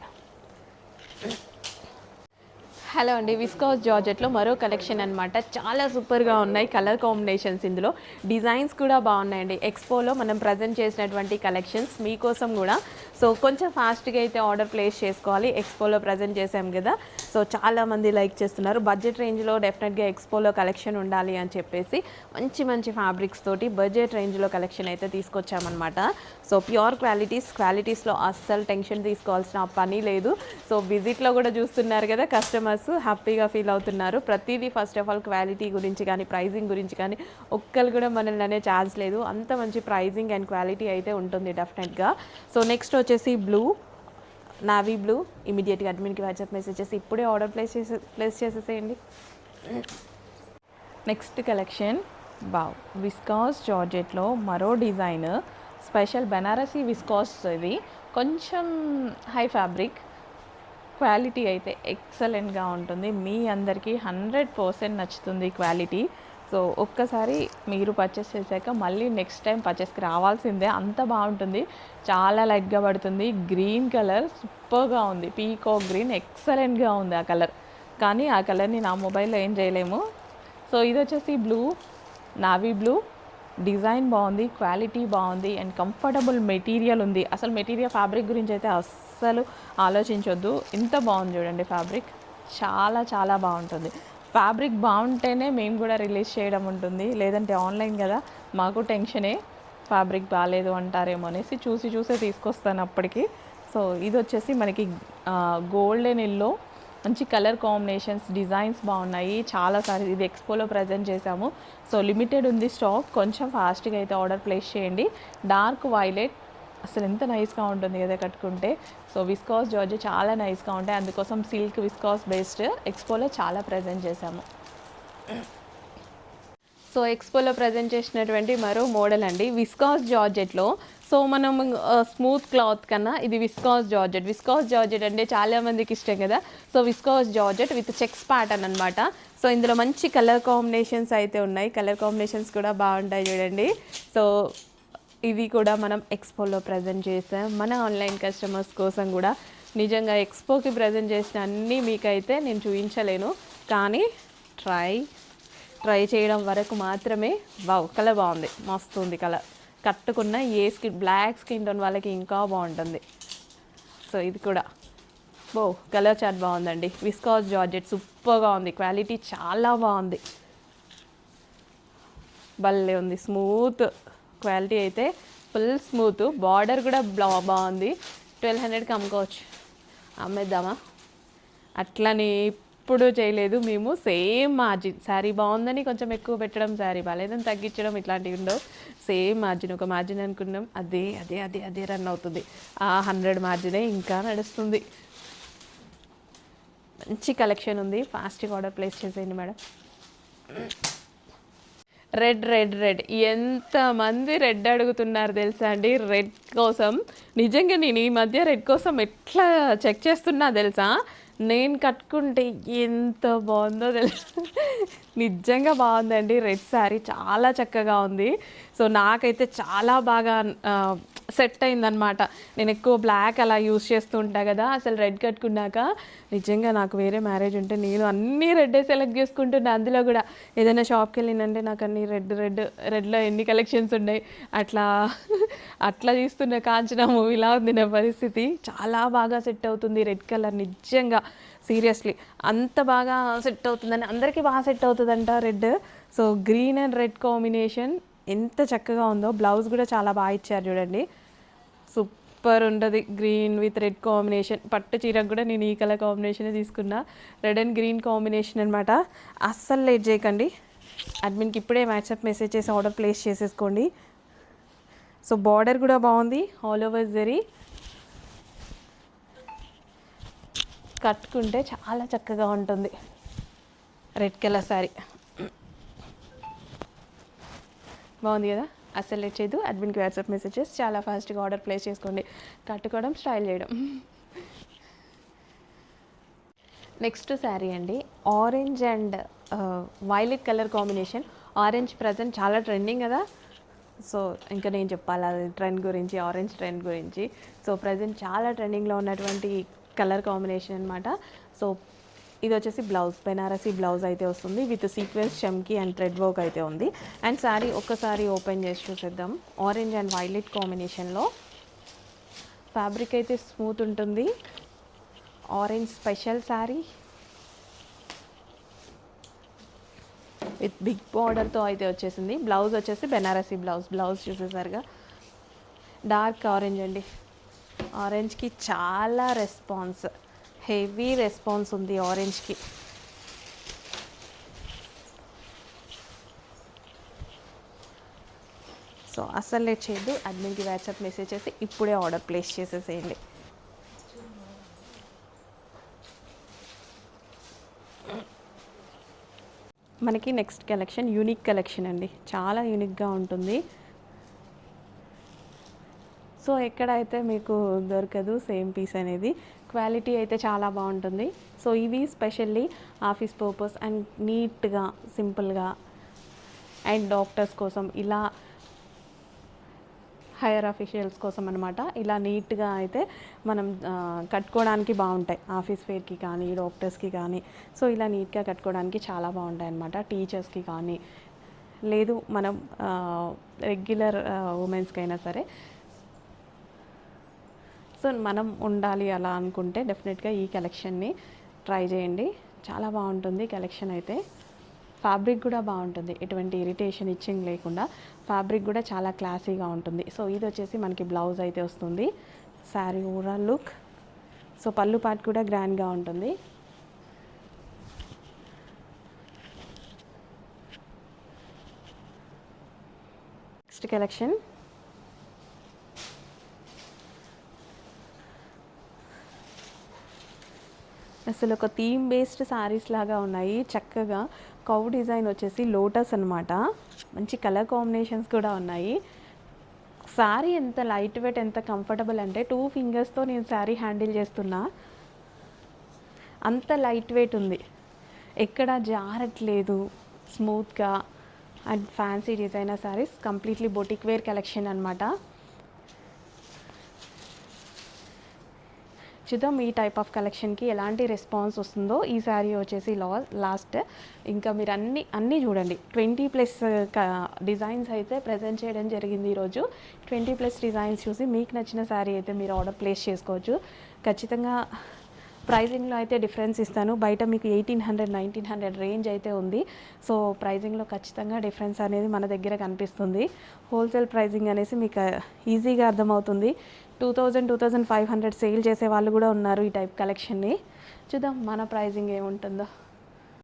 హలో అండి, విస్కాస్ జార్జెట్లో మరో కలెక్షన్ అనమాట. చాలా సూపర్గా ఉన్నాయి కలర్ కాంబినేషన్స్, ఇందులో డిజైన్స్ కూడా బాగున్నాయండి. ఎక్స్పోలో మనం ప్రజెంట్ చేసినటువంటి కలెక్షన్స్ మీకోసం కూడా. సో కొంచెం ఫాస్ట్గా అయితే ఆర్డర్ ప్లేస్ చేసుకోవాలి. ఎక్స్పోలో ప్రజెంట్ చేసాం కదా, సో చాలామంది లైక్ చేస్తున్నారు. బడ్జెట్ రేంజ్లో డెఫినెట్గా ఎక్స్పోలో కలెక్షన్ ఉండాలి అని చెప్పేసి మంచి ఫ్యాబ్రిక్స్ తోటి బడ్జెట్ రేంజ్లో కలెక్షన్ అయితే తీసుకొచ్చామన్నమాట. సో ప్యూర్ క్వాలిటీస్లో అస్సలు టెన్షన్ తీసుకోవాల్సిన పని లేదు. సో విజిట్లో కూడా చూస్తున్నారు కదా, కస్టమర్స్ హ్యాపీగా ఫీల్ అవుతున్నారు. ప్రతిదీ ఫస్ట్ ఆఫ్ ఆల్ క్వాలిటీ గురించి కానీ ప్రైజింగ్ గురించి కానీ ఒక్కరు కూడా మనల్ని అనే ఛాన్స్ లేదు. అంత మంచి ప్రైజింగ్ అండ్ క్వాలిటీ అయితే ఉంటుంది డెఫినెట్గా. సో నెక్స్ట్ వచ్చేసి బ్లూ, నావీ బ్లూ. ఇమీడియట్గా అడ్మిన్కి వాట్సాప్ మెసేజ్ చేసి ఇప్పుడే ఆర్డర్ ప్లేస్ చేసేసేయండి. నెక్స్ట్ కలెక్షన్ విస్కాస్ జార్జెట్లో మరో డిజైన్. స్పెషల్ బెనారసీ విస్కాస్ ఇది, కొంచెం హై ఫ్యాబ్రిక్, క్వాలిటీ అయితే ఎక్సలెంట్గా ఉంటుంది. మీ అందరికీ 100% నచ్చుతుంది క్వాలిటీ. సో ఒక్కసారి మీరు పర్చేస్ చేశాక మళ్ళీ నెక్స్ట్ టైం పర్చేస్కి రావాల్సిందే, అంత బాగుంటుంది. చాలా లైట్గా పడుతుంది. గ్రీన్ కలర్ సూపర్గా ఉంది, పీకాక్ గ్రీన్ ఎక్సలెంట్గా ఉంది ఆ కలర్. కానీ ఆ కలర్ని నా మొబైల్లో ఏం చేయలేము. సో ఇది వచ్చేసి బ్లూ, నావీ బ్లూ. డిజైన్ బాగుంది, క్వాలిటీ బాగుంది అండ్ కంఫర్టబుల్ మెటీరియల్ ఉంది. అసలు మెటీరియల్ ఫ్యాబ్రిక్ గురించి అయితే అస్సలు ఆలోచించొద్దు, ఇంత బాగుంది చూడండి ఫ్యాబ్రిక్. చాలా చాలా బాగుంటుంది. ఫ్యాబ్రిక్ బాగుంటేనే మేము కూడా రిలీజ్ చేయడం ఉంటుంది, లేదంటే ఆన్లైన్ కదా మాకు టెన్షనే, ఫ్యాబ్రిక్ బాగాలేదు అంటారేమో అనేసి చూసే తీసుకొస్తాను అప్పటికి. సో ఇది వచ్చేసి మనకి గోల్డెన్ ఎల్లో, మంచి కలర్ కాంబినేషన్స్, డిజైన్స్ బాగున్నాయి. చాలాసారి ఇది ఎక్స్పోలో ప్రజెంట్ చేశాము. సో లిమిటెడ్ ఉంది స్టాక్, కొంచెం ఫాస్ట్గా అయితే ఆర్డర్ ప్లేస్ చేయండి. డార్క్ వైలెట్ అసలు ఎంత నైస్గా ఉంటుంది కదా కట్టుకుంటే. సో విస్కాస్ జార్జెట్ చాలా నైస్గా ఉంటాయి, అందుకోసం సిల్క్ విస్కాస్ బేస్డ్ ఎక్స్పోలో చాలా ప్రజెంట్ చేశాము. సో ఎక్స్పోలో ప్రజెంట్ చేసినటువంటి మరో మోడల్ అండి విస్కాస్ జార్జెట్లో. సో మనం స్మూత్ క్లాత్ కన్నా ఇది విస్కాస్ జార్జెట్. విస్కాస్ జార్జెట్ అంటే చాలామందికి ఇష్టం కదా. So viscous georgette with checks pattern అనమాట. సో ఇందులో మంచి కలర్ కాంబినేషన్స్ అయితే ఉన్నాయి, కలర్ కాంబినేషన్స్ కూడా బాగుంటాయి చూడండి. సో ఇవి కూడా మనం ఎక్స్పోలో ప్రజెంట్ చేసాం మన ఆన్లైన్ కస్టమర్స్ కోసం కూడా. నిజంగా ఎక్స్పోకి ప్రజెంట్ చేసిన అన్నీ మీకైతే నేను చూపించలేను, కానీ ట్రై చేయడం వరకు మాత్రమే. వావ్, కలర్ బాగుంది, మస్తు ఉంది కలర్. కట్టుకున్న బ్లాక్ స్కిన్ టోన్ వాళ్ళకి ఇంకా బాగుంటుంది. సో ఇది కూడా కలర్ చార్ట్ బాగుందండి. విస్కాస్ జార్జెట్ సూపర్గా ఉంది, క్వాలిటీ చాలా బాగుంది, భలే ఉంది. స్మూత్ క్వాలిటీ అయితే ఫుల్ స్మూత్. బార్డర్ కూడా బాగుంది. 1200కి అమ్ముకోవచ్చు, అమ్మేద్దామా? అట్లని ఇప్పుడు చేయలేదు మేము. సేమ్ మార్జిన్, శారీ బాగుందని కొంచెం ఎక్కువ పెట్టడం, శారీ బాగాలేదని తగ్గించడం, ఇట్లాంటివి ఉండవు. సేమ్ మార్జిన్, ఒక మార్జిన్ అనుకున్నాం, అదే అదే అదే అదే రన్ అవుతుంది. ఆ 100 మార్జినే ఇంకా నడుస్తుంది. మంచి కలెక్షన్ ఉంది, ఫాస్ట్గా ఆర్డర్ ప్లేస్ చేసేయండి మేడం. రెడ్ ఎంతమంది రెడ్ అడుగుతున్నారు తెలుసా అండి. రెడ్ కోసం నిజంగా నేను ఈ మధ్య రెడ్ కోసం ఎట్లా చెక్ చేస్తున్నా తెలుసా. నేను కట్టుకుంటే ఎంత బాగుందో తెలుసు, నిజంగా బాగుందండి. రెడ్ శారీ చాలా చక్కగా ఉంది. సో నాకైతే చాలా బాగా సెట్ అయిందనమాట. నేను ఎక్కువ బ్లాక్ అలా యూస్ చేస్తూ ఉంటా కదా, అసలు రెడ్ కట్టుకున్నాక నిజంగా నాకు వేరే మ్యారేజ్ ఉంటే నేను అన్నీ రెడ్డే సెలెక్ట్ చేసుకుంటున్నా. అందులో కూడా ఏదైనా షాప్కి వెళ్ళినంటే నాకు అన్ని రెడ్లో ఎన్ని కలెక్షన్స్ ఉన్నాయి అట్లా తీస్తున్న కాంచన మూవీలా ఉంది నా పరిస్థితి. చాలా బాగా సెట్ అవుతుంది రెడ్ కలర్, నిజంగా సీరియస్లీ అంత బాగా సెట్ అవుతుందని, అందరికీ బాగా సెట్ అవుతుందంట red. So green and red combination ఎంత చక్కగా ఉందో. బ్లౌజ్ కూడా చాలా బాగా ఇచ్చారు చూడండి, సూపర్ ఉంటుంది. Green with red combination. పట్టు చీరకు కూడా నేను ఈ కలర్ కాంబినేషనే తీసుకున్నా, రెడ్ అండ్ గ్రీన్ కాంబినేషన్ అనమాట. అస్సలు లేట్ చేయకండి, అడ్మిన్కి ఇప్పుడే వాట్సాప్ మెసేజ్ చేసి ఆర్డర్ ప్లేస్ చేసేసుకోండి. సో బార్డర్ కూడా బాగుంది, ఆల్ ఓవర్ జరీ. కట్టుకుంటే చాలా చక్కగా ఉంటుంది రెడ్ కలర్ శారీ. బాగుంది కదా, అస్సలు లేట్ చేయదు. అడ్మిన్కి వాట్సాప్ మెసేజెస్ చాలా ఫాస్ట్గా ఆర్డర్ ప్లేస్ చేసుకోండి. కట్టుకోవడం, స్టైల్ చేయడం. నెక్స్ట్ శారీ అండి, orange and violet colour combination. Orange present చాలా ట్రెండింగ్ కదా. సో ఇంకా నేను చెప్పాలి అది ట్రెండ్ గురించి, ఆరెంజ్ ట్రెండ్ గురించి. సో ప్రజెంట్ చాలా ట్రెండింగ్లో ఉన్నటువంటి కలర్ కాంబినేషన్ అనమాట. సో ఇది వచ్చేసి బ్లౌజ్, బెనారసీ బ్లౌజ్ అయితే వస్తుంది విత్ సీక్వెన్స్, చమ్కీ అండ్ థ్రెడ్ వర్క్ అయితే ఉంది. అండ్ శారీ ఒక్కసారి ఓపెన్ చేసి చూసేద్దాం. ఆరెంజ్ అండ్ వైలెట్ కాంబినేషన్లో ఫ్యాబ్రిక్ అయితే స్మూత్ ఉంటుంది. Orange special sari with big బార్డర్తో అయితే వచ్చేసింది. బ్లౌజ్ వచ్చేసి బెనారసీ బ్లౌజ్ చూసేసరిగా డార్క్ ఆరెంజ్ అండి. ఆరెంజ్కి చాలా రెస్పాన్స్, హెవీ రెస్పాన్స్ ఉంది ఆరెంజ్కి. సో అస్సలు లేట్ చేయొద్దు, అడ్మిన్కి వాట్సాప్ మెసేజ్ చేసి ఇప్పుడే ఆర్డర్ ప్లేస్ చేసేసేయండి. మనకి నెక్స్ట్ కలెక్షన్ యూనిక్ కలెక్షన్ అండి, చాలా యూనిక్గా ఉంటుంది. సో ఎక్కడైతే మీకు దొరకదు సేమ్ పీస్ అనేది. క్వాలిటీ అయితే చాలా బాగుంటుంది. సో ఇవి స్పెషల్లీ ఆఫీస్ పర్పస్ అండ్ నీట్గా సింపుల్గా అండ్ డాక్టర్స్ కోసం ఇలా హైయర్ అఫీషియల్స్ కోసం అనమాట. ఇలా నీట్గా అయితే మనం కట్టుకోవడానికి బాగుంటాయి ఆఫీస్ వేర్కి కానీ డాక్టర్స్కి కానీ. సో ఇలా నీట్గా కట్టుకోవడానికి చాలా బాగుంటాయి అనమాట. టీచర్స్కి కానీ లేదు మనం రెగ్యులర్ ఉమెన్స్కి అయినా సరే. సో మనం ఉండాలి అలా అనుకుంటే డెఫినెట్గా ఈ కలెక్షన్ని ట్రై చేయండి. చాలా బాగుంటుంది కలెక్షన్ అయితే. ఫ్యాబ్రిక్ కూడా బాగుంటుంది, ఎటువంటి ఇరిటేషన్ ఇచ్చింగ్ లేకుండా. ఫ్యాబ్రిక్ కూడా చాలా క్లాసీగా ఉంటుంది. సో ఇది వచ్చేసి మనకి బ్లౌజ్ అయితే వస్తుంది. Sari overall look. సో పళ్ళు పార్ట్ కూడా గ్రాండ్గా ఉంటుంది. నెక్స్ట్ కలెక్షన్ అసలు ఒక థీమ్ బేస్డ్ శారీస్ లాగా ఉన్నాయి. చక్కగా కౌ డిజైన్ వచ్చేసి లోటస్ అనమాట. మంచి కలర్ కాంబినేషన్స్ కూడా ఉన్నాయి. శారీ ఎంత లైట్ వెయిట్, ఎంత కంఫర్టబుల్ అంటే 2 ఫింగర్స్తో నేను శారీ హ్యాండిల్ చేస్తున్నా, అంత లైట్ వెయిట్ ఉంది. ఎక్కడ జారట్లేదు, స్మూత్గా. And fancy designer sarees, completely boutique wear collection అనమాట. చూద్దాం ఈ టైప్ ఆఫ్ కలెక్షన్కి ఎలాంటి రెస్పాన్స్ వస్తుందో. ఈ శారీ వచ్చేసి లాస్ట్ ఇంకా మీరు అన్నీ చూడండి. 20+ డిజైన్స్ అయితే ప్రజెంట్ చేయడం జరిగింది ఈరోజు. 20+ డిజైన్స్ చూసి మీకు నచ్చిన శారీ అయితే మీరు ఆర్డర్ ప్లేస్ చేసుకోవచ్చు. ఖచ్చితంగా ప్రైజింగ్లో అయితే డిఫరెన్స్ ఇస్తాను. బయట మీకు 1800, 1900 రేంజ్ అయితే ఉంది. సో ప్రైజింగ్లో ఖచ్చితంగా డిఫరెన్స్ అనేది మన దగ్గర కనిపిస్తుంది. హోల్సేల్ ప్రైజింగ్ అనేసి మీకు ఈజీగా అర్థమవుతుంది. 2000, 2500 సేల్ చేసే వాళ్ళు కూడా ఉన్నారు ఈ టైప్ కలెక్షన్ని. చూద్దాం మన ప్రైజింగ్ ఏముంటుందో.